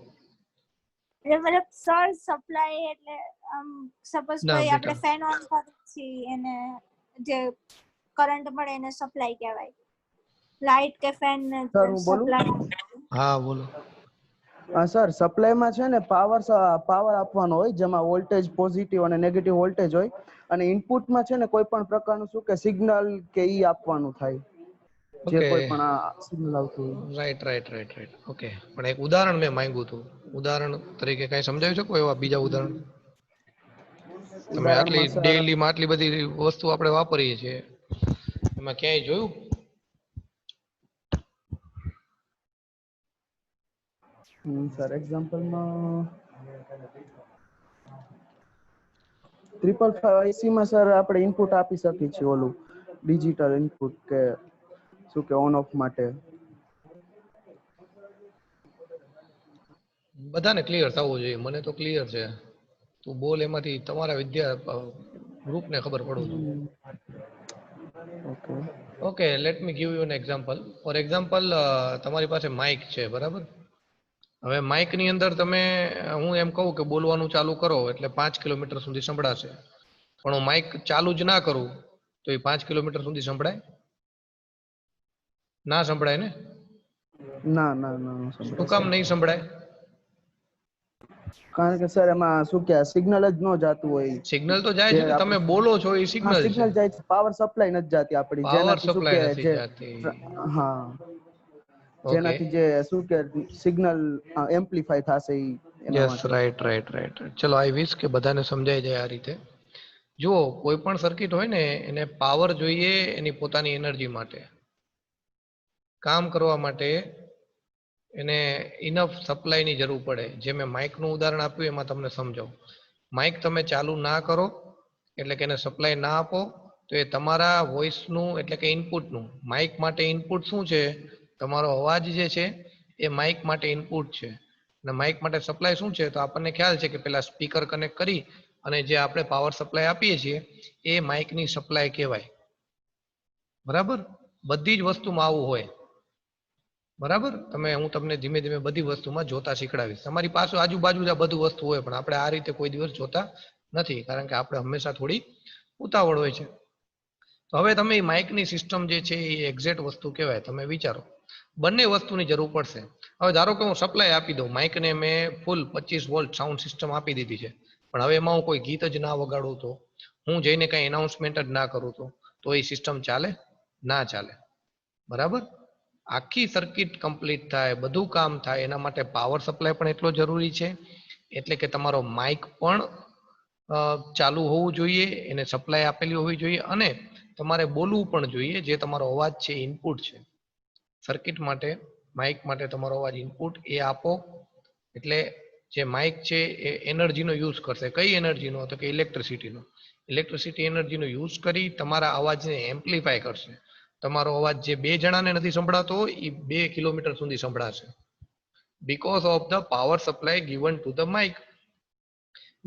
મતલબ સર સપ્લાય એટલે સપોઝ ના કોઈ બેટા. આપણે ફેન ઓન કરીએ છીએ એને જે કરંટ મળે એને સપ્લાય કહેવાય. લાઇટ કે ફેન ને સર, હું બોલું? સપ્લાય. હા બોલો. સર સપ્લાયમાં છે ને પાવર આપવાનો હોય જેમાં વોલ્ટેજ પોઝિટિવ અને નેગેટિવ વોલ્ટેજ હોય, અને ઇનપુટમાં છે ને કોઈ પણ પ્રકારનું શું કે સિગ્નલ કે ઈ આપવાનું થાય, જે Okay. કોઈ પણ આ સિગ્નલ આવતું હોય. રાઈટ. ઓકે, પણ એક ઉદાહરણ મેં માંગ્યું હતું. ઉદાહરણ તરીકે કઈ સમજાવી શકો એવા બીજા ઉદાહરણ? તમે આટલી ઉદાહરણમાં સર ડેઈલીમાં આટલી બધી વસ્તુ આપણે વાપરીએ છીએ, એમાં ક્યાંય જોયું? સર એક્ઝામ્પલમાં 555 IC માં સર આપણે ઇનપુટ આપી શકીએ છીએ, ઓલું ડિજિટલ ઇનપુટ કે શું કે ઓન ઓફ માટે. બધાને ક્લિયર થવું જોઈએ. મને તો ક્લિયર છે. તું બોલ, એમાંથી તમારા વિદ્યા ગ્રુપને ખબર પડવું જોઈએ. Okay. Okay, let me give U an example. For example, તમારી પાસે માઇક છે, બરાબર? હવે માઇકની અંદર તમે, હું એમ કહું કે બોલવાનું ચાલુ કરો એટલે 5 કિલોમીટર સુધી સંભળાશે, પણ હું માઇક ચાલુ જ ના કરું તો એ 5 કિલોમીટર સુધી સંભળાય? ના સંભળાય ને? ના શું કામ નહીં સંભળાય? કારણ કે સર એમાં શું કે સિગ્નલ જ ન જાતું હોય. સિગ્નલ તો જાય છે ને, તમે બોલો છો એ સિગ્નલ છે. સિગ્નલ જાય છે, પાવર સપ્લાય નથી જાતી આપણી, પાવર જેનાથી શું સપ્લાય કે નથી જે જાતી. હા, ઓકે, જેનાથી જે શું કે સિગ્નલ એમ્પ્લિફાય થશે એના યસ, માટે. રાઈટ. ચલો, આઈ વિશ કે બધાને સમજાઈ જાય આ રીતે. જુઓ, કોઈ પણ સર્કિટ હોય ને એને પાવર જોઈએ એની પોતાની એનર્જી માટે, કામ કરવા માટે એને ઇનફ સપ્લાયની જરૂર પડે. જે મેં માઇકનું ઉદાહરણ આપ્યું એમાં તમને સમજાવું. માઇક તમે ચાલુ ના કરો એટલે કે એને સપ્લાય ના આપો તો એ તમારા વોઇસનું એટલે કે ઇનપુટનું, માઇક માટે ઇનપુટ શું છે? તમારો અવાજ જે છે એ માઇક માટે ઇનપુટ છે. અને માઇક માટે સપ્લાય શું છે? તો આપણને ખ્યાલ છે કે પેલા સ્પીકર કનેક્ટ કરી અને જે આપણે પાવર સપ્લાય આપીએ છીએ એ માઇકની સપ્લાય કહેવાય. બરાબર, બધી જ વસ્તુમાં આવું હોય. બરાબર, હું તમને ધીમે ધીમે બધી વસ્તુમાં જોતા શીખડાવીશ. તમારી પાસે આજુબાજુ જ આ બધું વસ્તુ હોય, પણ આપણે આ રીતે કોઈ દિવસ જોતા નથી, કારણ કે આપણે હંમેશા થોડી ઉતાવળ હોય છે. તો હવે તમે માઇકની સિસ્ટમ જે છે એ એક્ઝેક્ટ વસ્તુ કહેવાય. તમે વિચારો, બંને વસ્તુની જરૂર પડશે. હવે ધારો કે હું સપ્લાય આપી દઉં, માઇકને મેં ફૂલ 25 વોલ્ટ સાઉન્ડ સિસ્ટમ આપી દીધી છે, પણ હવે એમાં હું કોઈ ગીત જ ના વગાડું, તો હું જઈને કઈ એનાઉન્સમેન્ટ જ ના કરું, તો એ સિસ્ટમ ચાલે? ના ચાલે. બરાબર, આખી સર્કિટ કમ્પ્લીટ થાય, બધું કામ થાય, એના માટે પાવર સપ્લાય પણ એટલો જરૂરી છે. એટલે કે તમારો માઇક પણ ચાલુ હોવું જોઈએ, એને સપ્લાય આપેલી હોવી જોઈએ, અને તમારે બોલવું પણ જોઈએ. જે તમારો અવાજ છે ઇનપુટ છે સર્કિટ માટે, માઇક માટે તમારો અવાજ ઇનપુટ એ આપો. એટલે જે માઇક છે એ એનર્જીનો યુઝ કરશે. કઈ એનર્જીનો? તો કે ઇલેક્ટ્રિસિટીનો. ઇલેક્ટ્રિસિટી એનર્જીનો યુઝ કરી તમારા અવાજને એમ્પ્લિફાય કરશે. તમારો અવાજ જે 2 જણાને નથી સંભળાતો, એ 2 કિલોમીટર સુધી સંભળાશે, because of the power supply given to the mic.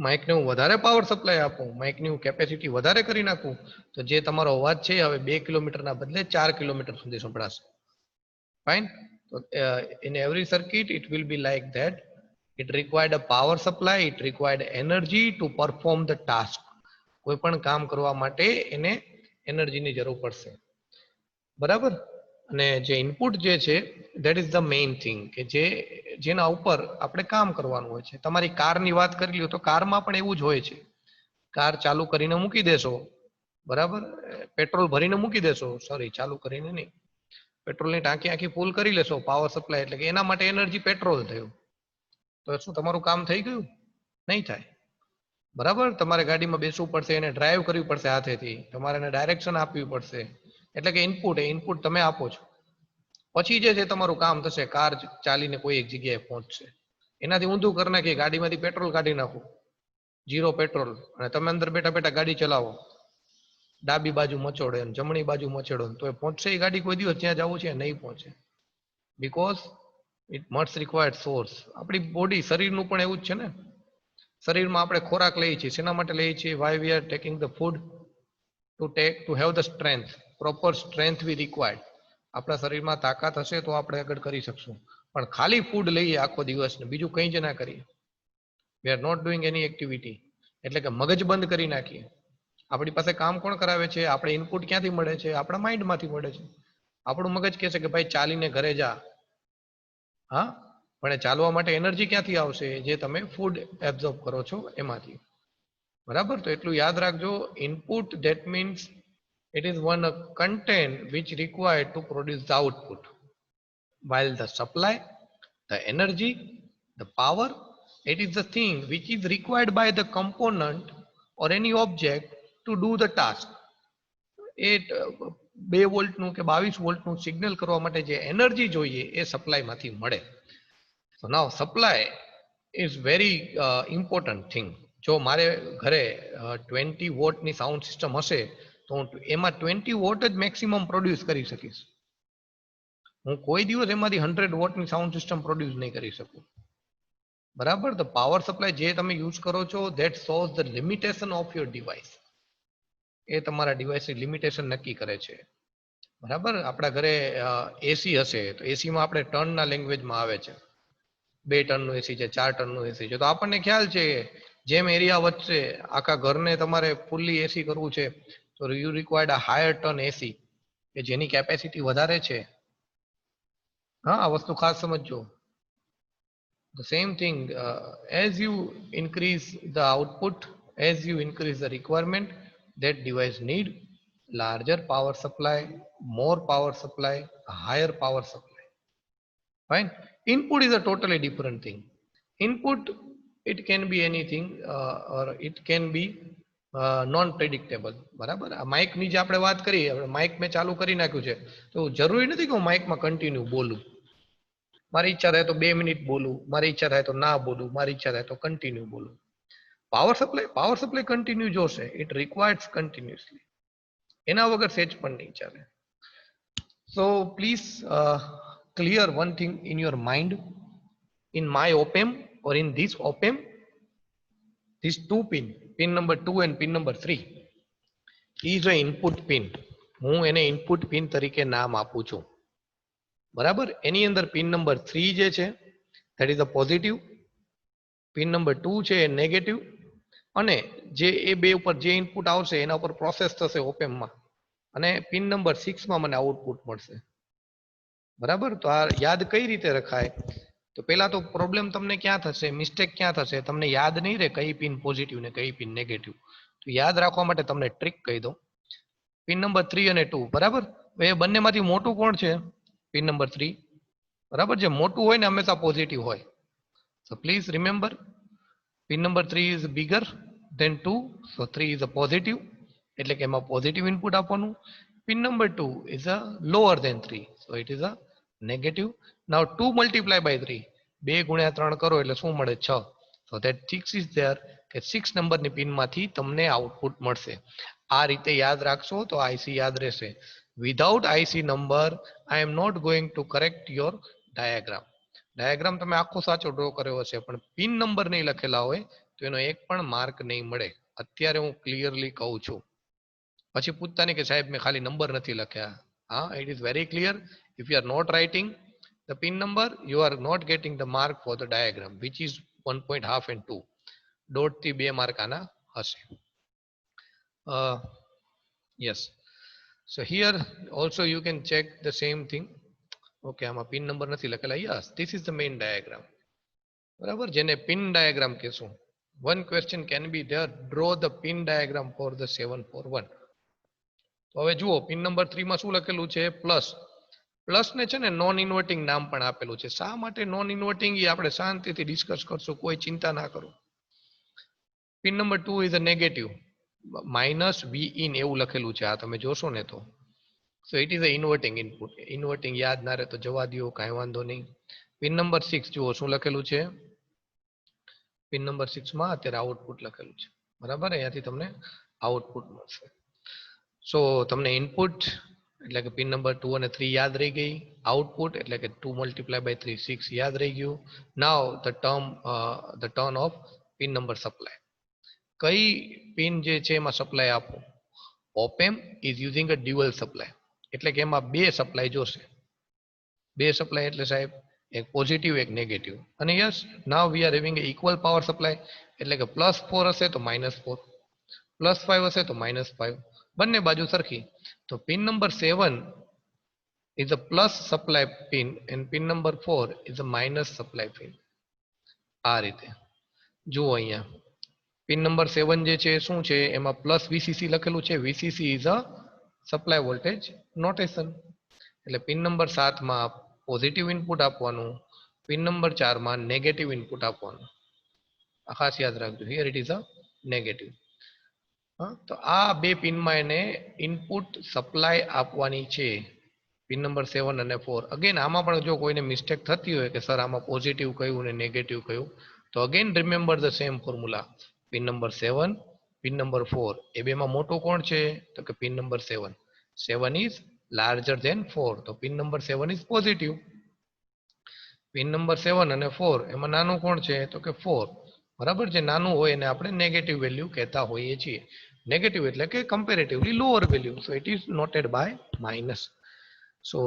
માઇકને હું વધારે પાવર સપ્લાય આપું, માઇકની હું કેપેસિટી વધારે કરી નાખું, તો જે તમારો અવાજ છે હવે 2 કિલોમીટરના બદલે 4 કિલોમીટર સુધી સંભળાશે. Fine. So in every circuit it will be like that. It required a power supply, it required energy to perform the task. કોઈ પણ કામ કરવા માટે એને એનર્જીની જરૂર પડશે. બરાબર, અને જે ઇનપુટ જે છે that is the main thing, કે જેના ઉપર આપણે કામ કરવાનું હોય છે. તમારી કારની વાત કરી લો તો કારમાં પણ એવું જ હોય છે. કાર ચાલુ કરીને મૂકી દેશો, બરાબર, પેટ્રોલ ભરીને મૂકી દેશો, સોરી ચાલુ કરીને નહીં, પેટ્રોલની ટાંકી આખી ફૂલ કરી લેશો પાવર સપ્લાય, એટલે કે એના માટે એનર્જી પેટ્રોલ થયું, તો શું તમારું કામ થઈ ગયું? નહીં થાય. બરાબર, તમારે ગાડીમાં બેસવું પડશે, એને ડ્રાઈવ કરવી પડશે હાથેથી, તમારે એને ડાયરેક્શન આપવી પડશે. એટલે કે ઇનપુટ, એ ઇનપુટ તમે આપો છો, પછી જે છે તમારું કામ થશે. કાર ચાલીને કોઈ એક જગ્યાએ પહોંચશે. એનાથી ઊંધું કરી નાખીએ, ગાડીમાંથી પેટ્રોલ કાઢી નાખો, 0 પેટ્રોલ, અને તમે અંદર બેઠા બેઠા ગાડી ચલાવો, ડાબી બાજુ મચોડે અને જમણી બાજુ મચોડો, તો એ પહોંચશે એ ગાડી કોઈ દિવસ જ્યાં જવું છે? નહીં પહોંચે, because it must required source. આપણી બોડી, શરીરનું પણ એવું જ છે ને. શરીરમાં આપણે ખોરાક લઈએ છીએ, શેના માટે લઈએ છીએ? Why we are taking the food? To have the strength, proper strength we required. આપણા શરીરમાં તાકાત હશે તો આપણે આગળ કરી શકશું. પણ ખાલી ફૂડ લઈએ આખો દિવસ ને બીજું કંઈ જ ના કરીએ, we are not doing any activity, એટલે કે મગજ બંધ કરી નાખીએ. આપણી પાસે કામ કોણ કરાવે છે? આપણે ઇનપુટ ક્યાંથી મળે છે? આપણા માઇન્ડમાંથી મળે છે. આપણું મગજ કહે છે કે ભાઈ ચાલીને ઘરે જા, હા, પણ ચાલવા માટે એનર્જી ક્યાંથી આવશે? જે તમે ફૂડ એબ્ઝોર્બ કરો છો એમાંથી. બરાબર, તો એટલું યાદ રાખજો. Input, that means it is one content which required to produce the output, while the supply, the energy, the power, it is the thing which is required by the component or any object to do the task. એ 2 વોલ્ટનું કે 22 વોલ્ટનું સિગ્નલ કરવા માટે જે એનર્જી જોઈએ એ સપ્લાયમાંથી મળે. So now supply is very important thing. જો મારે ઘરે 20 વોટની સાઉન્ડ સિસ્ટમ હશે તો હું એમાં 20 વોટ જ મેક્સિમમ પ્રોડ્યુસ કરી શકીશ. હું કોઈ દિવસ એમાંથી 100 વોટની સાઉન્ડ સિસ્ટમ પ્રોડ્યુસ નહીં કરી શકું. બરાબર, તો પાવર સપ્લાય જે તમે યુઝ કરો છો, that shows the limitation of your device. એ તમારા ડિવાઇસની લિમિટેશન નક્કી કરે છે. બરાબર, આપણા ઘરે એસી હશે તો એસીમાં આપણે ટર્નના લેંગ્વેજમાં આવે છે. 2 ટનનું એસી છે, 4 ટનનું એસી છે, તો આપણને ખ્યાલ છે જેમ એરિયા વધશે, આખા ઘરને તમારે ફૂલ્લી એસી કરવું છે, તો you required a higher ton AC, કે જેની કેપેસિટી વધારે છે. હા, આ વસ્તુ ખાસ સમજજો. The same thing, as you increase the output, as you increase the requirement, that device need larger power supply, more power supply, higher power supply. Fine. Input is a totally different thing. Input, it can be anything, or it can be non predictable. બરાબર, આ માઇકની જે આપણે વાત કરી, માઇક મેં ચાલુ કરી નાખ્યું છે, તો જરૂરી નથી કે હું માઇકમાં કન્ટિન્યુ બોલું. મારી ઈચ્છા થાય તો 2 મિનિટ બોલું, મારી ઈચ્છા થાય તો ના બોલું, મારી ઈચ્છા થાય તો કન્ટિન્યુ બોલું. પાવર સપ્લાય કન્ટિન્યુ જોશે, ઇટ રિક્વાયર્સ કન્ટિન્યુઅસલી, એના વગર સેજ પણ નહીં ચાલે. So please clear one thing in your mind. In my op amp or in this op amp, this 2 pin, pin number 2 and pin number 3 is a input pin. હું એને ઇનપુટ પિન તરીકે નામ આપું છું. બરાબર. એની અંદર પિન નંબર 3 જે છે that is a positive, pin number 2 છે એ નેગેટિવ, અને જે એ બે ઉપર જે ઇનપુટ આવશે એના ઉપર પ્રોસેસ થશે ઓપેમમાં, અને પિન નંબર 6 માં મને આઉટપુટ મળશે. બરાબર. તો આ યાદ કઈ રીતે રખાય? તો પેલા તો પ્રોબ્લેમ તમને ક્યાં થશે, મિસ્ટેક ક્યાં થશે, તમને યાદ નહીં રહે કઈ પિન પોઝિટિવ ને કઈ પિન નેગેટિવ. તો યાદ રાખવા માટે તમને ટ્રીક કહી દો. પિન નંબર 3 અને 2, બરાબર. એ બંનેમાંથી મોટું કોણ છે? Pin number 3. બરાબર. જે મોટું હોય ને હંમેશા પોઝિટિવ હોય. So please remember, pin number 3 is bigger than 2, so 3 is a positive, એટલે કે એમાં પોઝિટિવ ઇનપુટ આપવાનું. Pin number 2 is a lower than 3, so it is a negative. Now 2 multiply by 3, 2 ગુણ્યા 3 કરો એટલે શું મળે? 6. so that 6 is there, કે 6 નંબરની પિનમાંથી તમને આઉટપુટ મળશે. આ રીતે યાદ રાખશો તો આઈસી યાદ રહેશે. Without IC number I am not going to correct your diagram તમે આખો સાચો ડ્રો કર્યો હશે પણ પિન નંબર નહીં લખેલા હોય તો એનો એક પણ માર્ક નહીં મળે. અત્યારે હું ક્લિયરલી કહું છું. પછી પૂછતા નહીં કે સાહેબ મેં ખાલી નંબર નથી લખ્યા. હા, it is very clear. If you are not writing the pin number, you are not getting the mark for the diagram, which is 1.5 and 2. 1.5 થી 2 માર્ક આના હશે. Yes. So here also you can check the same thing. Okay, આમાં પિન નંબર નથી લખેલા. Yes, this is the main diagram. બરાબર, જેને પિન ડાયાગ્રામ કહેશું. One question can be there, draw the pin diagram for the 741. તો હવે જુઓ પિન નંબર 3 માં શું લખેલું છે? પ્લસ. પ્લસ ને છે ને નોન ઇન્વર્ટિંગ નામ પણ આપેલું છે. શા માટે નોન ઇન્વર્ટિંગ એ આપણે શાંતિથી ડિસ્કસ કરશું, કોઈ ચિંતા ના કરો. Pin number 2 is a negative, minus V in એવું લખેલું છે. આ તમે જોશો ને તો so it is a inverting input. Inverting યાદ ના રહે તો જવા દો, કાંઈ વાંધો નહીં. પિન નંબર 6 જુઓ શું લખેલું છે. પિન નંબર 6 માં અત્યારે આઉટપુટ લખેલું છે. બરાબર, અહીંયાથી તમને આઉટપુટ મળશે. સો તમને ઇનપુટ એટલે કે પિન નંબર 2 અને 3 યાદ રહી ગઈ. આઉટપુટ એટલે કે 2 multiply by 3, 6 યાદ રહી ગયું. Now the turn of pin number supply. કઈ પિન જે છે એમાં સપ્લાય આપો? Opamp is using a dual supply, એટલે કે એમાં બે સપ્લાય જોશે. બે સપ્લાય એટલે સાહેબ એક પોઝિટિવ એક નેગેટિવ. અને yes, now V are having equal power supply, એટલે કે +4 હશે તો -4, +5 હશે તો -5, બંને બાજુ સરખી. તો pin number 7 is a plus supply pin and pin number 4 is a minus supply pin. આ રીતે જુઓ અહીંયા પિન નંબર 7 જે છે શું છે? એમાં પ્લસ વીસીસી લખેલું છે. VCC is a supply voltage notation. એટલે પિન નંબર 7 માં પોઝિટિવ ઇનપુટ આપવાનું, પિન નંબર 4 માં નેગેટિવ ઇનપુટ આપવાનું. આ ખાસ યાદ રાખજો, here it is a negative. તો આ બે પિનમાં એને ઇનપુટ સપ્લાય આપવાની છે, પિન નંબર 7 અને 4. અગેન આમાં પણ જો કોઈને મિસ્ટેક થતી હોય કે સર આમાં પોઝિટિવ કયું ને નેગેટિવ કયું, તો again remember the same formula. Pin number 7, pin number 4, એ બેમાં મોટું કોણ છે? તો કે pin number 7. 7 is larger than 4, તો pin number 7 is positive. Pin number 7 અને 4 એમાં નાનું કોણ છે? તો કે 4. બરાબર, જે નાનું હોય એને આપણે નેગેટિવ વેલ્યુ કહેતા હોઈએ છીએ. નેગેટિવ એટલે કે comparatively lower value, so it is noted by minus. So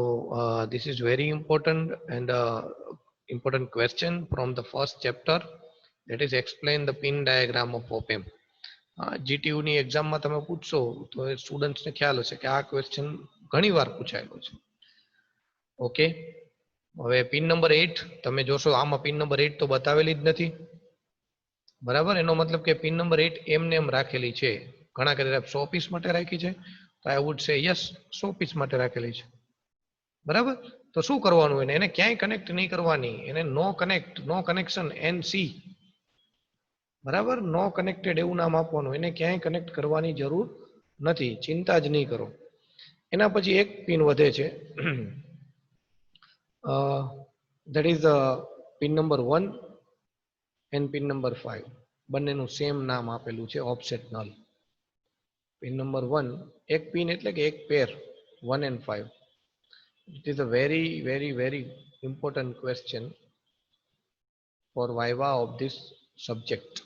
this is very important and important question from the first chapter, that is explain the pin diagram of op-amp. GTU ની એક્ઝામમાં તમે પૂછશો તો સ્ટુડન્ટ્સને ખ્યાલ હશે કે આ ક્વેશ્ચન ઘણી વાર પૂછાયેલો છે. ઓકે, હવે પિન નંબર 8 તમે જોશો, આમાં પિન નંબર 8 તો બતાવેલી જ નથી. બરાબર, એનો મતલબ કે પિન નંબર 8 એમને એમ રાખેલી છે. ઘણા કદાચ 100 પીસ માટે રાખી છે, તો I would say yes 100 piece માટે રાખેલી છે. બરાબર, તો શું કરવાનું? એને ક્યાંય કનેક્ટ નહીં કરવાની. એને નો કનેક્ટ, નો કનેક્શન, NC. બરાબર, નો કનેક્ટેડ એવું નામ આપવાનું. એને ક્યાંય કનેક્ટ કરવાની જરૂર નથી, ચિંતા જ નહીં કરો. એના પછી એક પિન વધે છે, that is pin number 1 and pin number 5. બંનેનું સેમ નામ આપેલું છે, ઓફસેટ નલ. પિન નંબર 1 એક પિન એટલે કે એક પેર, 1 and 5. It is a very, very, very important question for Viva of this subject,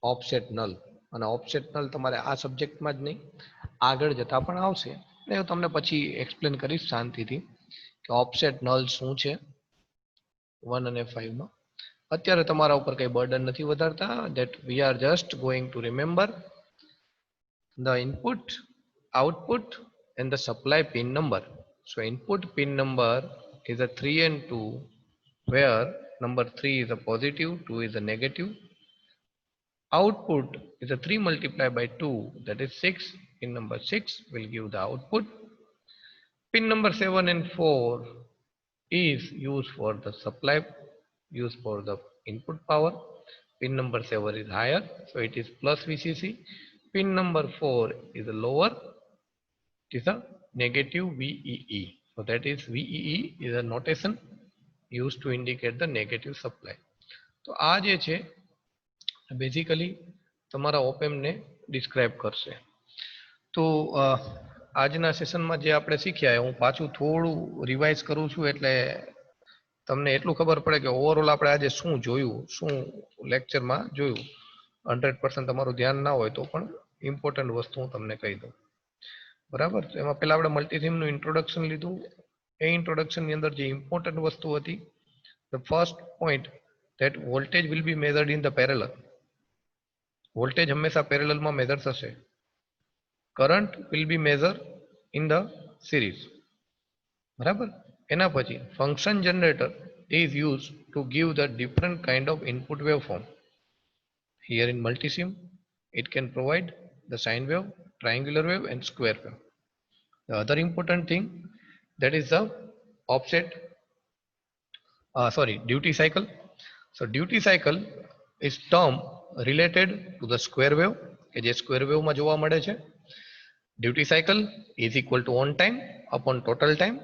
offset null. અને ઓપ્શનલ તમારે આ સબ્જેક્ટમાં જ નહીં આગળ જતા પણ આવશે. એ હું તમને પછી એક્સપ્લેન કરીશ શાંતિથી કે ઓફસેટ નલ શું છે 1 અને 5 માં. અત્યારે તમારા ઉપર કઈ બર્ડન નથી વધારતા. that we are just going to remember the input, output and the supply pin number. So input pin number is a 3 and 2 where number 3 is a positive, 2 is a negative. Output is a 3 multiplied by 2, that is 6. Pin number 6 will give the output. Pin number 7 and 4 is used for the supply, used for the input power. Pin number 7 is higher, so it is plus VCC. Pin number 4 is a lower, it is a negative VEE. So that is VEE is a notation used to indicate the negative supply. તો આ જે છે બેઝિકલી તમારા ઓપેમને ડિસ્ક્રાઇબ કરશે. તો આજના સેશનમાં જે આપણે શીખ્યા હું પાછું થોડું રિવાઇઝ કરું છું એટલે તમને એટલું ખબર પડે કે ઓવરઓલ આપણે આજે શું જોયું, શું લેક્ચરમાં જોયું. 100% તમારું ધ્યાન ના હોય તો પણ ઇમ્પોર્ટન્ટ વસ્તુ હું તમને કહી દઉં. બરાબર. એમાં પહેલા આપણે મલ્ટીથીમનું ઇન્ટ્રોડક્શન લીધું. એ ઇન્ટ્રોડક્શનની અંદર જે ઇમ્પોર્ટન્ટ વસ્તુ હતી, the first point that voltage will be measured in the parallel. Voltage હંમેશા પેરેલલમાં મેઝર થશે. Current will be measured in the series. બરાબર. એના પછી function generator is used to give the different kind of input waveform. Here in multisim it can provide the sine wave, triangular wave and square wave. The other important thing, that is the offset duty cycle. So duty cycle is term related to the square wave કે જે square wave માં જોવા મળે છે. Duty cycle is equal to on time upon total time.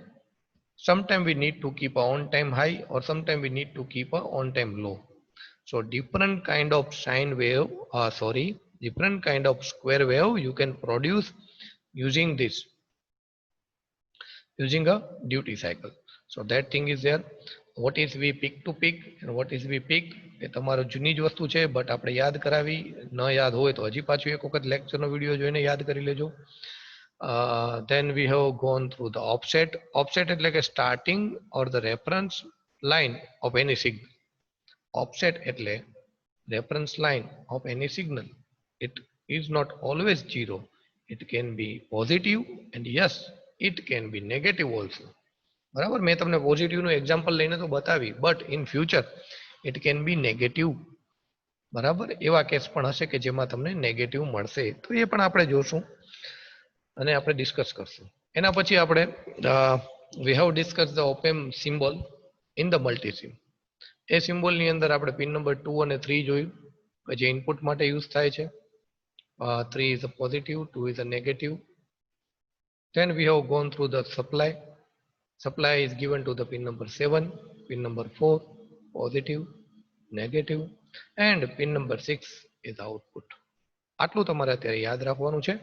Sometime we need to keep a on time high or sometime we need to keep a on time low. So different kind of sine wave, different kind of square wave you can produce using this, using a duty cycle. So that thing is there. What is V peak to peak and what is V peak એ તમારો જૂની જ વસ્તુ છે, બટ આપણે યાદ કરાવી. ન યાદ હોય તો હજી પાછું એક વખત લેક્ચરનો વિડીયો જોઈને યાદ કરી લેજો. Then we have gone through the offset. Offset એટલે કે starting or the reference line of any signal. Offset એટલે reference line of any signal. It is not always zero. It can be positive and yes, it can be negative also. બરાબર. મેં તમને પોઝિટિવનું એક્ઝામ્પલ લઈને તો બતાવી, but in future it can be negative. બરાબર. એવા કેસ પણ હશે કે જેમાં તમને નેગેટિવ મળશે, તો એ પણ આપણે જોશું અને આપણે ડિસ્કસ કરશું. એના પછી આપણે we have discuss the opamp symbol in the Multisim. એ સિમ્બોલની અંદર આપણે પિન નંબર 2 અને 3 જોયું કે જે ઇનપુટ માટે યુઝ થાય છે. 3 is a positive, 2 is a negative. Then we have gone through the supply. Supply is given to the pin number 7, pin number 4, positive, negative, and pin number 6 is output. આટલું તમારે અત્યારે યાદ રાખવાનું છે.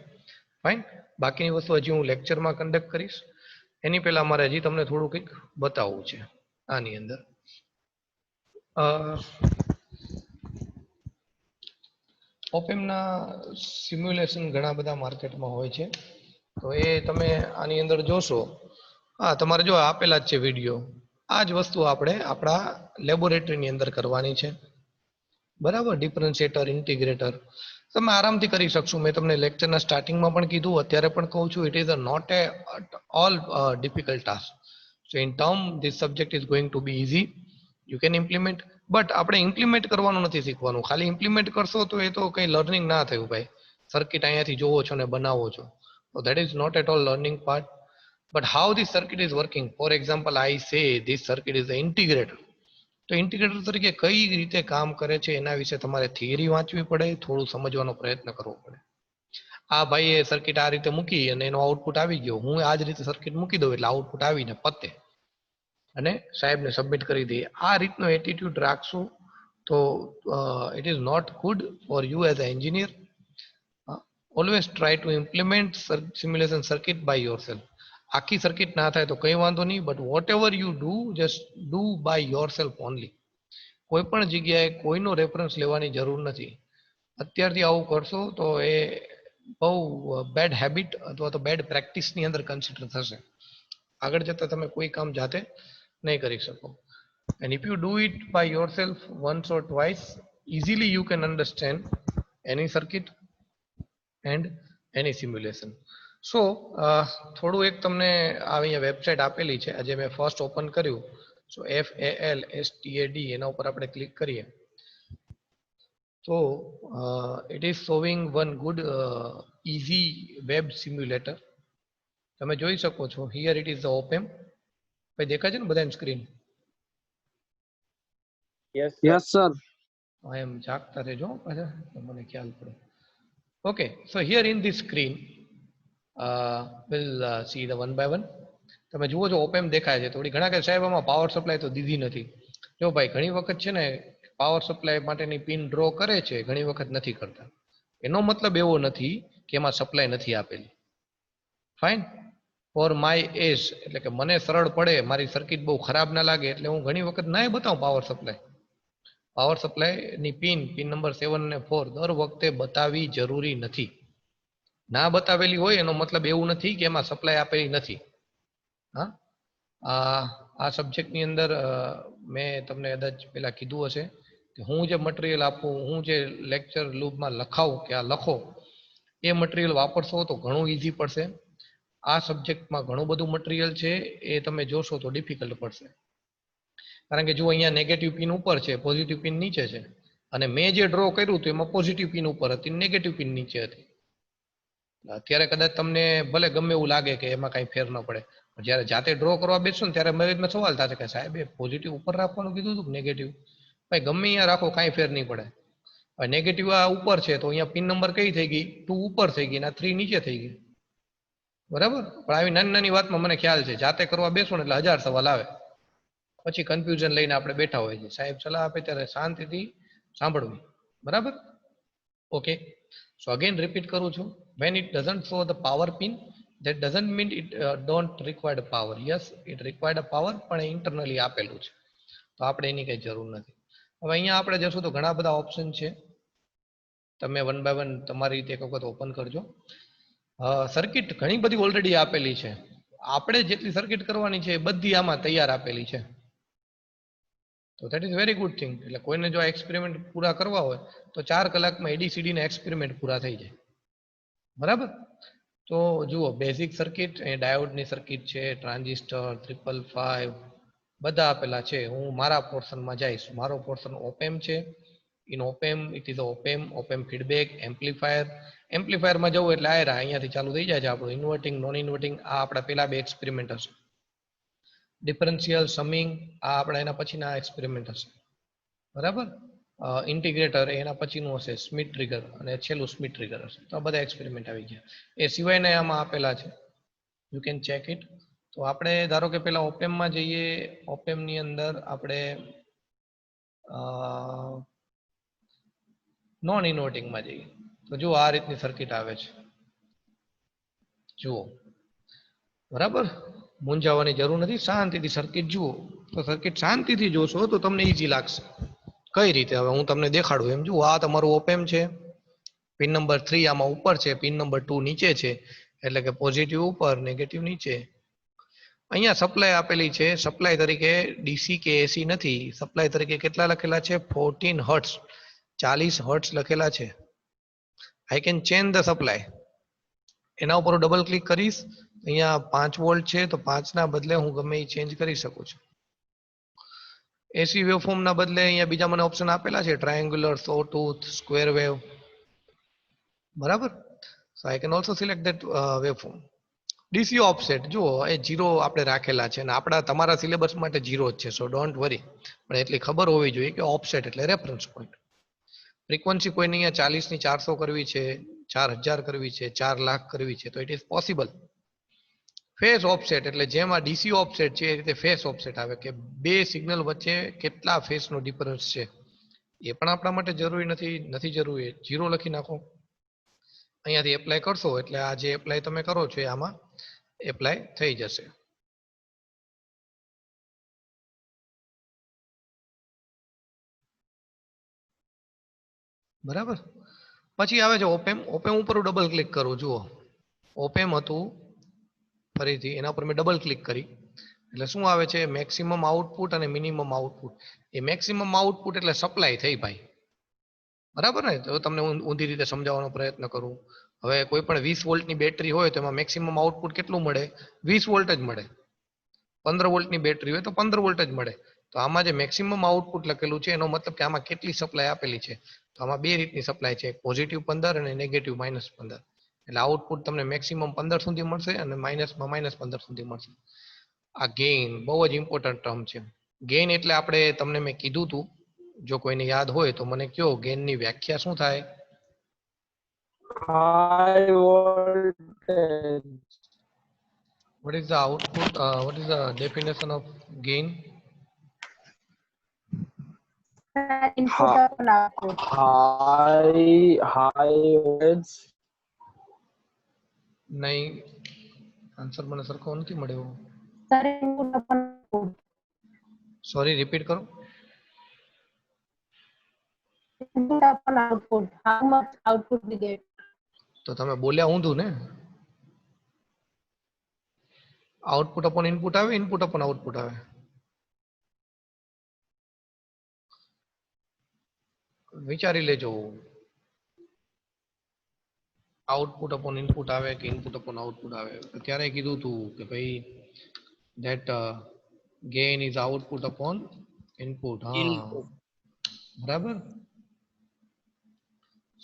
ફાઇન. બાકીની વસ્તુ હજી હું લેક્ચરમાં કન્ડક્ટ કરીશ. એની પહેલા મારે હજી તમને થોડું કંઈક બતાવવું છે. આની અંદર ઓપેમના સિમ્યુલેશન ઘણા બધા માર્કેટમાં હોય છે, તો એ તમે આની અંદર જોશો. હા, તમારે જો આપેલા જ છે વિડીયો. આ જ વસ્તુ આપણે આપણા લેબોરેટરીની અંદર કરવાની છે. બરાબર. ડિફરન્શિએટર, ઇન્ટિગ્રેટર તમે આરામથી કરી શકશો. મેં તમને લેક્ચરના સ્ટાર્ટિંગમાં પણ કીધું, અત્યારે પણ કહું છું, it is not a all difficult task. So in term this subject is going to be easy. You can implement. But આપણે ઇમ્પ્લિમેન્ટ કરવાનું નથી શીખવાનું. ખાલી ઇમ્પ્લિમેન્ટ કરશો તો એ તો કંઈ લર્નિંગ ના થયું ભાઈ. સર્કિટ અહીંયાથી જોવો છો ને બનાવો છો, તો that is not at all learning part. But how this circuit is working? For example, I say this circuit is the integrator. તો ઇન્ટિગ્રેટર તરીકે કઈ રીતે કામ કરે છે એના વિશે તમારે થિયરી વાંચવી પડે, થોડું સમજવાનો પ્રયત્ન કરવો પડે. આ ભાઈએ સર્કિટ આ રીતે મૂકી અને એનો આઉટપુટ આવી ગયો. હું આ જ રીતે સર્કિટ મૂકી દઉં એટલે આઉટપુટ આવીને પતે અને સાહેબને સબમિટ કરી દઈએ. આ રીતનો એટીટ્યુડ રાખશો તો it is not good for you as a engineer. Always try to implement simulation circuit by yourself. આખી સર્કિટ ના થાય તો કંઈ વાંધો નહીં, but whatever you do just do by yourself only. કોઈ પણ જગ્યાએ કોઈનો રેફરન્સ લેવાની જરૂર નથી. અત્યારથી આવું કરશો તો એ બહુ બેડ હેબિટ અથવા તો બેડ પ્રેક્ટિસની અંદર કન્સિડર થશે. આગળ જતા તમે કોઈ કામ જાતે નહીં કરી શકો. And if you do it by yourself once or twice, easily you can understand any circuit and any simulation. So થોડું એક તમને અહીંયા વેબસાઇટ આપેલી છે, આજે મેં ફર્સ્ટ ઓપન કર્યું. સો FALSTAD એના ઉપર આપણે ક્લિક કરીએ તો it is showing one good easy web simulator. તમે જોઈ શકો છો here it is the op-amp. ભાઈ દેખાય છે ને બધાની screen? Yes, Yes, sir. I am જાગતા રહેજો પાછા તો મને ખ્યાલ પડે. Okay, so here in this screen we'll see the one by one. તમે જુઓ છો op-amp દેખાય છે. થોડી ઘણા કે સાહેબ આમાં પાવર સપ્લાય તો દીધી નથી. જો ભાઈ ઘણી વખત છે ને પાવર સપ્લાય માટેની પિન ડ્રો કરે છે, ઘણી વખત નથી કરતા. એનો મતલબ એવો નથી કે એમાં સપ્લાય નથી આપેલી. ફાઇન, ફોર માય એજ એટલે કે મને સરળ પડે, મારી સર્કિટ બહુ ખરાબ ના લાગે એટલે હું ઘણી વખત ના બતાવું પાવર સપ્લાય. પાવર સપ્લાયની પિન નંબર 7 અને 4 દર વખતે બતાવવી જરૂરી નથી. ના બતાવેલી હોય એનો મતલબ એવું નથી કે એમાં સપ્લાય આપેલી નથી. હા, આ સબ્જેક્ટની અંદર મેં તમને કદાચ પેલા કીધું હશે કે હું જે મટીરિયલ આપું, હું જે લેક્ચર લૂપમાં લખાવું કે આ લખો, એ મટીરિયલ વાપરશો તો ઘણું ઈઝી પડશે. આ સબ્જેક્ટમાં ઘણું બધું મટીરિયલ છે, એ તમે જોશો તો ડિફિકલ્ટ પડશે. કારણ કે જો અહીંયા નેગેટિવ પિન ઉપર છે, પોઝિટિવ પિન નીચે છે, અને મેં જે ડ્રો કર્યું હતું એમાં પોઝિટિવ પિન ઉપર હતી, નેગેટિવ પિન નીચે હતી. અત્યારે કદાચ તમને ભલે ગમે એવું લાગે કે એમાં કાંઈ ફેર ન પડે, પણ જ્યારે જાતે ડ્રો કરવા બેસો ને ત્યારે મગજમાં સવાલ થશે કે સાહેબ એ પોઝિટિવ ઉપર રાખવાનું કીધું હતું નેગેટિવ? ભાઈ ગમે અહીંયા રાખો કાંઈ ફેર નહીં પડે. હવે નેગેટિવ આ ઉપર છે તો અહીંયા પિન નંબર કઈ થઈ ગઈ? 2 ઉપર થઈ ગઈ, ના 3 નીચે થઈ ગઈ. બરાબર? પણ આવી નાની નાની વાતમાં મને ખ્યાલ છે જાતે કરવા બેસો ને એટલે 1000 સવાલ આવે, પછી કન્ફ્યુઝન લઈને આપણે બેઠા હોય છે. સાહેબ સલાહ આપે ત્યારે શાંતિથી સાંભળવું. બરાબર? ઓકે, સો અગેન રિપીટ કરું છું. when it doesn't show the power pin, that doesn't mean it don't require the power. Yes, it required a power, પણ એ ઇન્ટરનલી આપેલું છે તો આપણે એની કઈ જરૂર નથી. હવે અહીંયા આપણે જશું તો ઘણા બધા ઓપ્શન છે. તમે વન બાય વન તમારી રીતે એક વખત ઓપન કરજો. સર્કિટ ઘણી બધી ઓલરેડી આપેલી છે. આપણે જેટલી સર્કિટ કરવાની છે એ બધી આમાં તૈયાર આપેલી છે. તો that is very good thing. એટલે કોઈને જો આ એક્સપેરિમેન્ટ પૂરા કરવા હોય તો 4 કલાકમાં ABCD ના એક્સપેરિમેન્ટ પૂરા થઈ જાય. બરાબર? તો જુઓ બેઝિક સર્કિટ, એ ડાયોડની સર્કિટ છે, ટ્રાન્ઝિસ્ટર 555 બધા આપેલા છે. હું મારા પોર્શનમાં જઈશ. મારો પોર્શન op-amp છે. In op-amp it is op-amp feedback, amplifier. એમ્પ્લીફાયરમાં જવું એટલે આયરા અહીંયાથી ચાલુ થઈ જાય છે આપણું ઇન્વર્ટિંગ, નોન ઇન્વર્ટિંગ. આ આપણા પેલા 2 એક્સપેરિમેન્ટ હશે. ડિફરન્શિયલ, સમિંગ આ આપણા એના પછીના એક્સપેરિમેન્ટ હશે. બરાબર? ઇન્ટિગ્રેટર એના પછીનું હશે, સ્મિથ ટ્રિગર, અને છેલ્લું સ્મિથ ટ્રિગર હશે. તો આ બધા એક્સપેરિમેન્ટ આવી ગયા. એ સિવાયના આમાં આપેલા છે, યુ કેન ચેક ઇટ. તો આપણે ધારો કે પેલા op-ampમાં જઈએ. op-ampની અંદર આપણે નોન ઇન્વર્ટિંગમાં જઈએ તો જુઓ આ રીતની સર્કિટ આવે છે. જુઓ, બરાબર? મૂંઝાવાની જરૂર નથી, શાંતિથી સર્કિટ જુઓ. તો સર્કિટ શાંતિથી જોશો તો તમને ઈઝી લાગશે. કઈ રીતે? હવે હું તમને દેખાડું એમ. જુઓ, આ તમારું op-amp છે. પિન નંબર 3 આમાં ઉપર છે, પિન નંબર 2 નીચે છે, એટલે કે પોઝિટિવ ઉપર, નેગેટિવ નીચે. અહીંયા સપ્લાય આપેલી છે. સપ્લાય તરીકે ડીસી કે એસી નથી. સપ્લાય તરીકે કેટલા લખેલા છે? 14 હર્ટ્ઝ, 40 હર્ટ્ઝ લખેલા છે. I can change the supply. એના ઉપર ડબલ ક્લિક કરીશ. અહીંયા 5 વોલ્ટ છે તો 5 ના બદલે હું ગમે એ ચેન્જ કરી શકું છું. એસી વેવફોર્મ ના બદલે અહીંયા બીજા મને ઓપ્શન આપેલા છે, ટ્રાયેંગ્યુલર, સોટૂથ, સ્ક્વેર વેવ. બરાબર? So I can also select that waveform. DC offset જુઓ, એ 0 આપણે રાખેલા છે અને આપણા તમારા સિલેબસ માટે 0 જ છે, સો ડોન્ટ વરી. પણ એટલી ખબર હોવી જોઈએ કે ઓફસેટ એટલે રેફરન્સ પોઈન્ટ. ફ્રીક્વન્સી કોઈને અહીંયા 40 ની 400 કરવી છે, 4000 કરવી છે, 4 લાખ કરવી છે, તો it is possible. Phase offset એટલે જેમ આ ડીસી ઓફસેટ છે એ રીતે ફેઝ ઓફસેટ આવે કે બે સિગ્નલ વચ્ચે કેટલા ફેઝનો ડિફરન્સ છે. એ પણ આપણા માટે જરૂરી નથી જરૂરી. 0 લખી નાખો. અહીંયાથી એપ્લાય કરશો એટલે આ જે એપ્લાય તમે કરો છો એ આમાં એપ્લાય થઈ જશે. બરાબર? પછી આવે છે ઓપેમ. ઓપેમ ઉપર હું ડબલ ક્લિક કરું, જુઓ ઓપેમ હતું, ફરીથી એના પર મેં ડબલ ક્લિક કરી એટલે શું આવે છે, મેક્સિમમ આઉટપુટ અને મિનિમમ આઉટપુટ. એ મેક્સિમમ આઉટપુટ એટલે સપ્લાય થઈ ભાઈ, બરાબર ને? તો તમને હું ઊંધી રીતે સમજાવવાનો પ્રયત્ન કરું. હવે કોઈ પણ 20 વોલ્ટની બેટરી હોય તો એમાં મેક્સિમમ આઉટપુટ કેટલું મળે? 20 વોલ્ટ જ મળે. 15 વોલ્ટની બેટરી હોય તો 15 વોલ્ટ જ મળે. તો આમાં જે મેક્સિમમ આઉટપુટ લખેલું છે એનો મતલબ કે આમાં કેટલી સપ્લાય આપેલી છે. તો આમાં બે રીતની સપ્લાય છે, પોઝિટિવ 15 અને નેગેટિવ -15. એટલે આઉટપુટ તમને મેક્સિમમ 15 સુધી મળશે અને માઇનસમાં -15 સુધી મળશે. આ ગેઇન બહુ જ ઇમ્પોર્ટન્ટ ટર્મ છે. ગેઇન એટલે આપણે તમને મેં કીધું હતું, જો કોઈને યાદ હોય તો મને કયો, ગેઇનની વ્યાખ્યા શું થાય? High voltage. What is the output? What is the definition of gain? Input upon output. High voltage. નહીં, આન્સર મને સરખો નથી મળ્યો. Sir, input upon output. Sorry, repeat કરો. Input upon output. How much output we get? તો તમે બોલ્યા ઊંધું ને. આઉટપુટ અપોન ઇનપુટ આવે, ઇનપુટ અપોન આઉટપુટ આવે. વિચારી લેજો, આઉટપુટ અપોન ઇનપુટ આવે કે ઇનપુટ અપોન આઉટપુટ આવે. ત્યારે કીધું તું કે ભાઈ that gain is output upon input. હા, Input. બરાબર.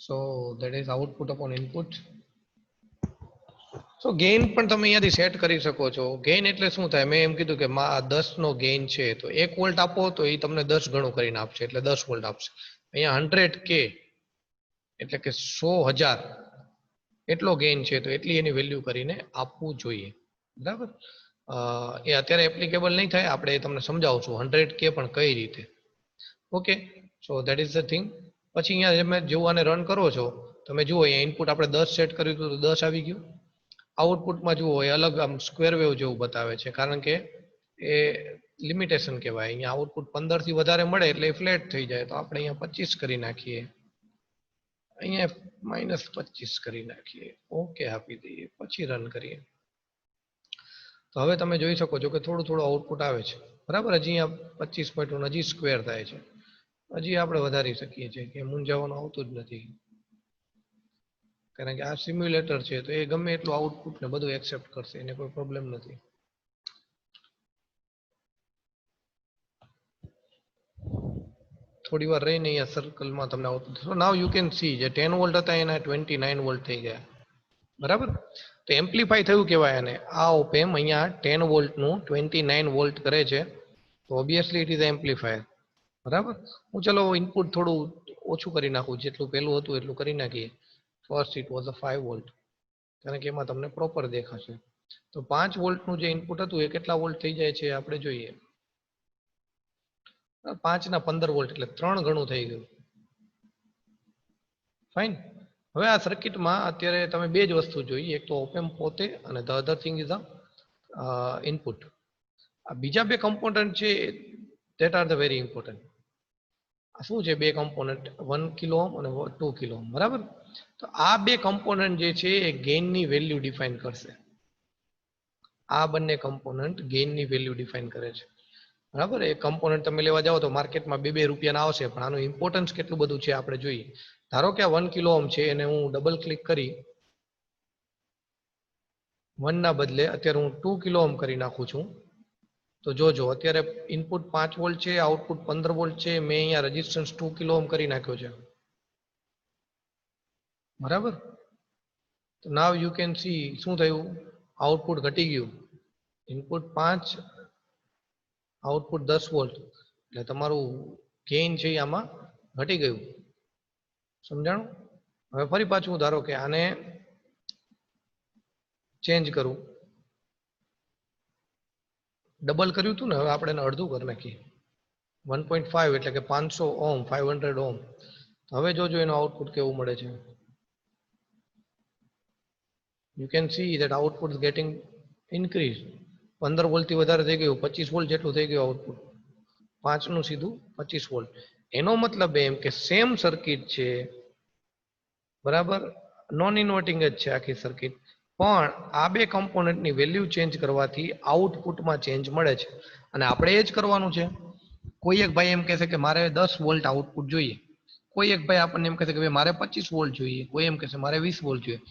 So that is output upon input. So gain પણ તમે અહીંયાથી સેટ કરી શકો છો. ગેઇન એટલે શું થાય, મેં એમ કીધું કે 10 નો ગેઇન છે તો 1 વોલ્ટ આપો તો એ તમને 10 ગણું કરીને આપશે, એટલે 10 વોલ્ટ આપશે. અહીંયા 100K એટલે કે 100,000 એટલો ગેઇન છે તો એટલી એની વેલ્યુ કરીને આપવું જોઈએ, બરાબર. એ અત્યારે એપ્લિકેબલ નહીં થાય, આપણે એ તમને સમજાવશું 100K પણ કઈ રીતે. Okay, so that is the thing. પછી અહીંયા તમે જેવું આને રન કરો છો, તમે જુઓ અહીંયા ઇનપુટ આપણે 10 સેટ કર્યું હતું તો 10 આવી ગયું. આઉટપુટમાં જુઓ એ અલગ આમ સ્ક્વેર વેવ જેવું બતાવે છે, કારણ કે એ લિમિટેશન કહેવાય. અહીંયા આઉટપુટ 15 થી વધારે મળે એટલે એ ફ્લેટ થઈ જાય, તો આપણે અહીંયા 25 કરી નાખીએ, અહીંયા -25 કરી નાખીએ, ઓકે આપી દઈએ, પછી રન કરીએ. તો હવે તમે જોઈ શકો છો કે થોડું થોડું આઉટપુટ આવે છે, બરાબર. હજી અહીંયા 25.1 હજી સ્ક્વેર થાય છે, હજી આપણે વધારી શકીએ છીએ, કે મૂંઝાવાનું આવતું જ નથી, કારણ કે આ સિમ્યુલેટર છે તો એ ગમે એટલું આઉટપુટ ને બધું એક્સેપ્ટ કરશે, એને કોઈ પ્રોબ્લેમ નથી. થોડી વાર રહીને અહીંયા સર્કલમાં તમને output. So now you can C જે 10 વોલ્ટ હતા એના 29 વોલ્ટ થઈ ગયા, બરાબર. તો એમ્પ્લીફાય થયું કહેવાય આને. આ ઓપેમ અહીંયા 10 વોલ્ટનું 29 વોલ્ટ કરે છે, તો ઓબ્વિયસલી ઇટ ઇઝ એમ્પ્લીફાયર, બરાબર. હું ચલો ઇનપુટ થોડું ઓછું કરી નાખું, જેટલું પહેલું હતું એટલું કરી નાખીએ. First it was a 5 volt, કારણ કે એમાં તમને પ્રોપર દેખાશે. તો 5 વોલ્ટનું જે ઇનપુટ હતું એ કેટલા વોલ્ટ થઈ જાય છે આપણે જોઈએ. 5 ના 15 વોલ્ટ એટલે 3 ગણું થઈ ગયું. ફાઇન. હવે આ સર્કિટમાં અત્યારે તમે બે જ વસ્તુ જોઈ, એક તો ઓપેમ્પ પોતે અને the other thing is the input. આ બીજા બે કમ્પોનન્ટ છે that are the very important. આ શું છે બે કમ્પોનન્ટ, 1 કિલો ઓહમ અને 2 કિલો ઓહમ, બરાબર. તો આ બે કમ્પોનન્ટ જે છે એ ગેઇનની વેલ્યુ ડિફાઇન કરશે. આ બંને કમ્પોનન્ટ ગેઇનની વેલ્યુ ડિફાઇન કરે છે, બરાબર. એ કમ્પોનન્ટ તમે લેવા જાઓ તો માર્કેટમાં 2 રૂપિયાના આવશે, પણ આનું ઇમ્પોર્ટન્સ કેટલું બધું છે આપણે જોઈએ. ધારો કે આ 1 કિલો ઓહમ છે, એને હું ડબલ ક્લિક કરી 1 ના બદલે અત્યારે હું 2 કિલો ઓહમ કરી નાખું છું, તો જોજો અત્યારે ઇનપુટ 5 વોલ્ટ છે, આઉટપુટ 15 વોલ્ટ છે. મેં અહીંયા રેઝિસ્ટન્સ 2 કિલો ઓહમ કરી નાખ્યો છે, બરાબર. તો નાવ યુ કેન સી શું થયું, આઉટપુટ ઘટી ગયું. ઇનપુટ 5, આઉટપુટ 10 વોલ્ટ, એટલે તમારું ગેઇન છે આમાં ઘટી ગયું. સમજાણું? હવે ફરી પાછું ધારો કે આને ચેન્જ કરું, ડબલ કર્યું હતું ને, હવે આપણે એને અડધું કરી નાખીએ. 1.5 એટલે કે 500 ઓહમ, 500 ઓહમ. હવે જોજો એનું આઉટપુટ કેવું મળે છે. You can see that output is getting increase. 15 volt થી વધારે થઈ ગયું, 25 વોલ્ટ જેટલું થઈ ગયું આઉટપુટ. 5 નું સીધું 25 વોલ્ટ. એનો મતલબ એમ કે સેમ સર્કિટ છે, બરાબર, નોન ઇન્વર્ટિંગ જ છે આખી સર્કિટ, પણ આ બે કમ્પોનન્ટની વેલ્યુ ચેન્જ કરવાથી આઉટપુટમાં ચેન્જ મળે છે અને આપણે એ જ કરવાનું છે. કોઈ એક ભાઈ એમ કહેશે કે મારે 10 વોલ્ટ આઉટપુટ જોઈએ, કોઈ એક ભાઈ આપણને એમ કહેશે કે ભાઈ મારે 25 વોલ્ટ જોઈએ, કોઈ એમ કહેશે મારે 20 વોલ્ટ જોઈએ.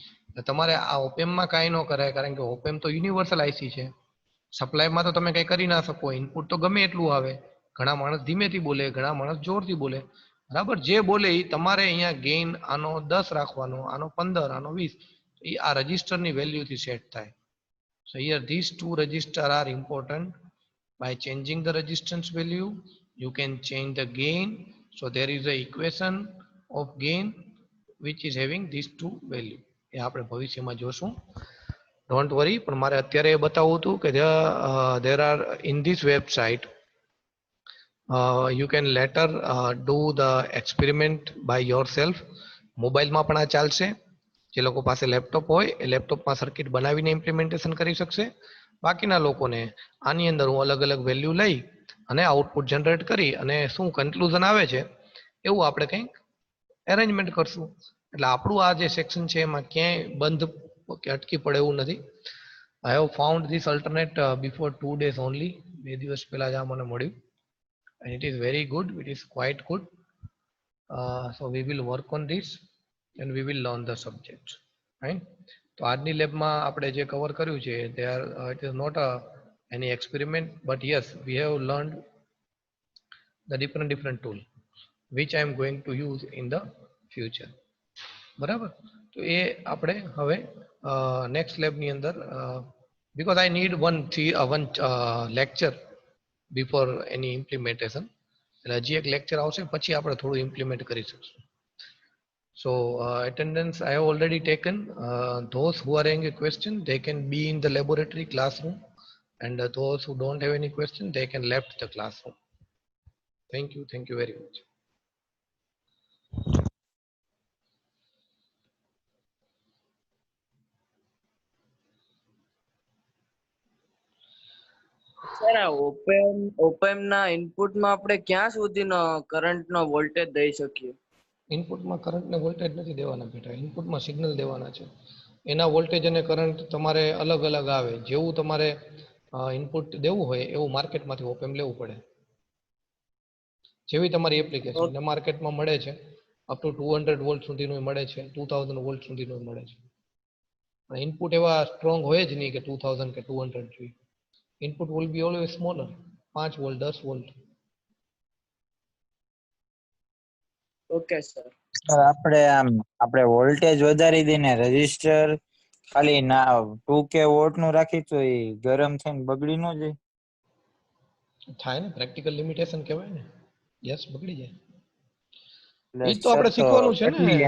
તમારે આ ઓપેમમાં કાંઈ ન કરાય, કારણ કે ઓપેમ તો યુનિવર્સલ આઈસી છે. સપ્લાયમાં તો તમે કંઈ કરી ના શકો, ઇનપુટ તો ગમે એટલું આવે. ઘણા માણસ ધીમેથી બોલે, ઘણા માણસ જોરથી બોલે, બરાબર. જે બોલે એ તમારે અહીંયા ગેઇન આનો 10 રાખવાનો, આનો 15, આનો 20, એ આ રજિસ્ટરની વેલ્યુથી સેટ થાય. So here these two register are important. By changing the resistance value, you can change the gain. So there is a equation of gain which is having these two value. એ આપણે ભવિષ્યમાં જોશું. ડોન્ટ વરી, પણ મારે અત્યારે એ બતાવવું હતું કે there are in this website you can later do the experiment by yourself. મોબાઈલમાં પણ આ ચાલશે. જે લોકો પાસે લેપટોપ હોય એ લેપટોપમાં સર્કિટ બનાવીને ઇમ્પ્લિમેન્ટેશન કરી શકશે. બાકીના લોકોને આની અંદર હું અલગ અલગ વેલ્યુ લઈ અને આઉટપુટ જનરેટ કરી અને શું કન્ક્લુઝન આવે છે એવું આપણે કંઈક એરેન્જમેન્ટ કરશું. એટલે આપણું આ જે સેક્શન છે એમાં ક્યાંય બંધ કે અટકી પડે એવું નથી. I have found this alternate before 2 days only. 2 દિવસ પહેલા જ આ મને મળ્યું. and it is very good, it is quite good. So we will work on this and we will learn the subject, right? તો આજની લેબમાં આપણે જે કવર કર્યું છે it is not any experiment, but yes, we have learned the different tool which I am going to use in the future. બરાબર, તો એ આપણે હવે નેક્સ્ટ લેબની અંદર, because I need one lecture before any implementation, એટલે હજી એક લેક્ચર આવશે પછી આપણે થોડું ઇમ્પ્લિમેન્ટ કરી શકશું. So attendance I have already taken. Those who are having a question, they can be in the laboratory classroom, and those who don't have any question, they can left the classroom. Thank you very much. Sir આ ઓપેમ ના ઇનપુટમાં આપણે ક્યાં સુધીનો કરંટનો વોલ્ટેજ દઈ શકીએ? ઇનપુટમાં કરંટ ને વોલ્ટેજ નથી દેવાના બેટા, ઇનપુટમાં સિગ્નલ દેવાના છે. એના વોલ્ટેજ અને કરંટ તમારે અલગ અલગ આવે. જેવું તમારે ઇનપુટ દેવું હોય એવું માર્કેટમાંથી ઓપેમ લેવું પડે. જેવી તમારી એપ્લિકેશન માર્કેટમાં મળે છે, અપ ટુ 200 વોલ્ટ સુધીનું મળે છે, 2000 વોલ્ટ સુધીનું મળે છે. પણ ઇનપુટ એવા સ્ટ્રોંગ હોય જ નહીં કે 2000 કે 200 જોઈએ. Input will be always smaller, 5 volt, 10 volt. Okay sir. આપણે વોલ્ટેજ વધારી દઈને રજીસ્ટર ખાલી 2k વોટ નું રાખી તો એ ગરમ થઈને બગડી ન જાય? થાય ને, પ્રેક્ટિકલ લિમિટેશન કહેવાય ને. યસ, બગડી જાય. એટલે એ તો આપણે શીખવાનું છે ને, કેટલી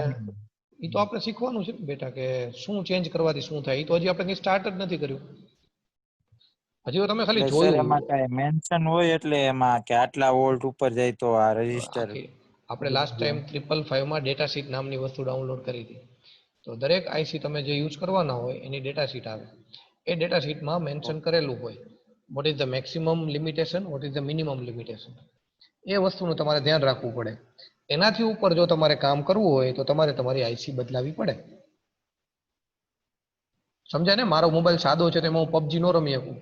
એ તો આપણે શીખવાનું છે ને બેટા, કે શું ચેન્જ કરવાથી શું થાય. એ તો હજી આપણે કંઈ સ્ટાર્ટ જ નથી કર્યું. હજી તો તમે ખાલી એટલે સર જોયું. એમાં કઈ મેન્શન હોય એટલે એમાં કે આટલા વોલ્ટ ઉપર જાય તો આ રજીસ્ટર? આપણે લાસ્ટ ટાઈમ 555 માં ડેટા શીટ નામની વસ્તુ ડાઉનલોડ કરી હતી. તો દરેક આઈસી તમે જે યુઝ કરવાના હોય એની ડેટા શીટ આવે. એ ડેટા શીટમાં મેન્શન કરેલું હોય what is the maximum limitation, what is the minimum limitation. એ વસ્તુનું તમારે ધ્યાન રાખવું પડે. એનાથી ઉપર જો તમારે કામ કરવું હોય તો તમારે તમારી આઈસી બદલાવી પડે. સમજાય ને? મારો મોબાઈલ સાદો છે તો એમાં હું પબજી ન રમી શકું.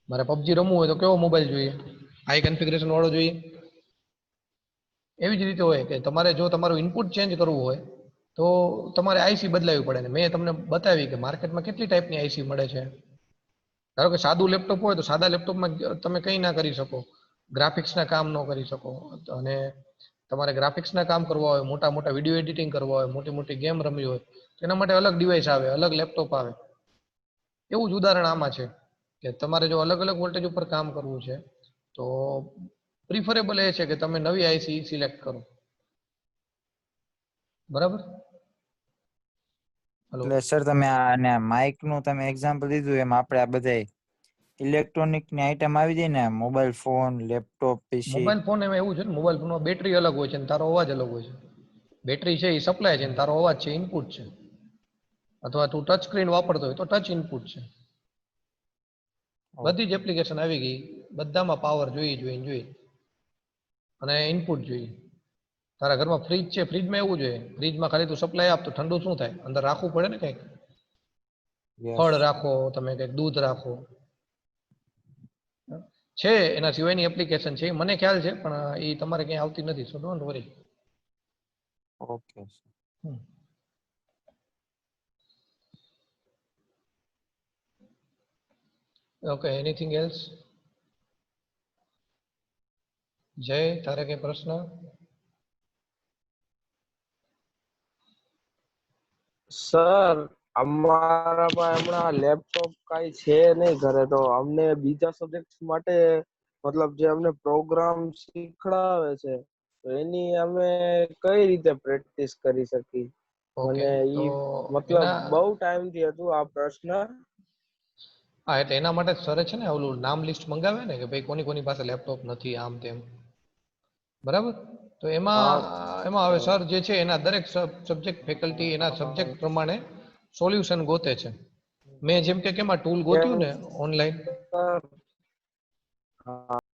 મારે પબજી રમવું હોય તો કેવો મોબાઈલ જોઈએ? હાઈ કન્ફિગરેશન વાળો જોઈએ. એવી જ રીતે હોય કે તમારે જો તમારું ઇનપુટ ચેન્જ કરવું હોય તો તમારે આઈસી બદલાવી પડે. મેં તમને બતાવી કે માર્કેટમાં કેટલી ટાઈપની આઈસી મળે છે. ધારો કે સાદું લેપટોપ હોય તો સાદા લેપટોપમાં તમે કંઈ ના કરી શકો, ગ્રાફિક્સના કામ ન કરી શકો. અને તમારે ગ્રાફિક્સના કામ કરવા હોય, મોટા મોટા વિડીયો એડિટિંગ કરવા હોય, મોટી મોટી ગેમ રમવી હોય, એના માટે અલગ ડિવાઇસ આવે, અલગ લેપટોપ આવે. એવું જ ઉદાહરણ આમાં છે કે તમારે જો અલગ અલગ વોલ્ટેજ ઉપર કામ કરવું છે તો પ્રિફરેબલ એ છે કે તમે નવી આઈસી સિલેક્ટ કરો. બરાબર? હલો, એટલે સર તમે આને માઇક નું તમે એક્ઝામ્પલ દીધું એમ આપણે આ બધા ઇલેક્ટ્રોનિક ની આઈટમ આવી જાય ને, મોબાઈલ ફોન, લેપટોપ, પીસી? મોબાઈલ ફોન એમાં એવું છે ને, મોબાઈલ ફોનમાં બેટરી અલગ હોય છે અને તારો અવાજ અલગ હોય છે. બેટરી છે એ સપ્લાય છે અને તારો અવાજ છે ઇનપુટ છે. અથવા તું ટચ સ્ક્રીન વાપરતો હોય તો ટચ ઇનપુટ છે. બધી જ એપ્લિકેશન આવી ગઈ, બધામાં પાવર જોઈએ અને ઇનપુટ જોઈએ. તારા ઘરમાં ફ્રીજ છે, ફ્રીજમાં એવું જોઈએ, ફ્રીજમાં ખાલી તું સપ્લાય આપ તો ઠંડુ શું થાય, અંદર રાખવું પડે ને કંઈક, યસ ફળ રાખો, તમે કંઈક દૂધ રાખો. છે એના સિવાયની એપ્લિકેશન છે, એ મને ખ્યાલ છે, પણ એ તમારે ક્યાંય આવતી નથી, સો don't worry. Okay okay, anything else? જય, તારે કઈ પ્રશ્ન? સર અમારામાં હમણાં લેપટોપ કઈ છે નહીં ઘરે, તો અમને બીજા સબ્જેક્ટ માટે મતલબ જે અમને પ્રોગ્રામ શીખડાવે છે તો એની અમે કઈ રીતે પ્રેક્ટિસ કરી શકીએ? ઓકે, મને તો ઈ મતલબ એના બહુ ટાઈમ થી હતું આ પ્રશ્ન. હા, એટલે એના માટે સરે છે ને ઓલું નામ લિસ્ટ મંગાવે ને કે ભાઈ કોની કોની પાસે લેપટોપ નથી, આમ તેમ, બરાબર? તો એમાં એમાં હવે સર જે છે એના દરેક સબ્જેક્ટ ફેકલ્ટી એના સબ્જેક્ટ પ્રમાણે સોલ્યુશન ગોતે છે. મેં જેમ કે કેમાં ટૂલ ગોત્યું ને ઓનલાઈન, સર હા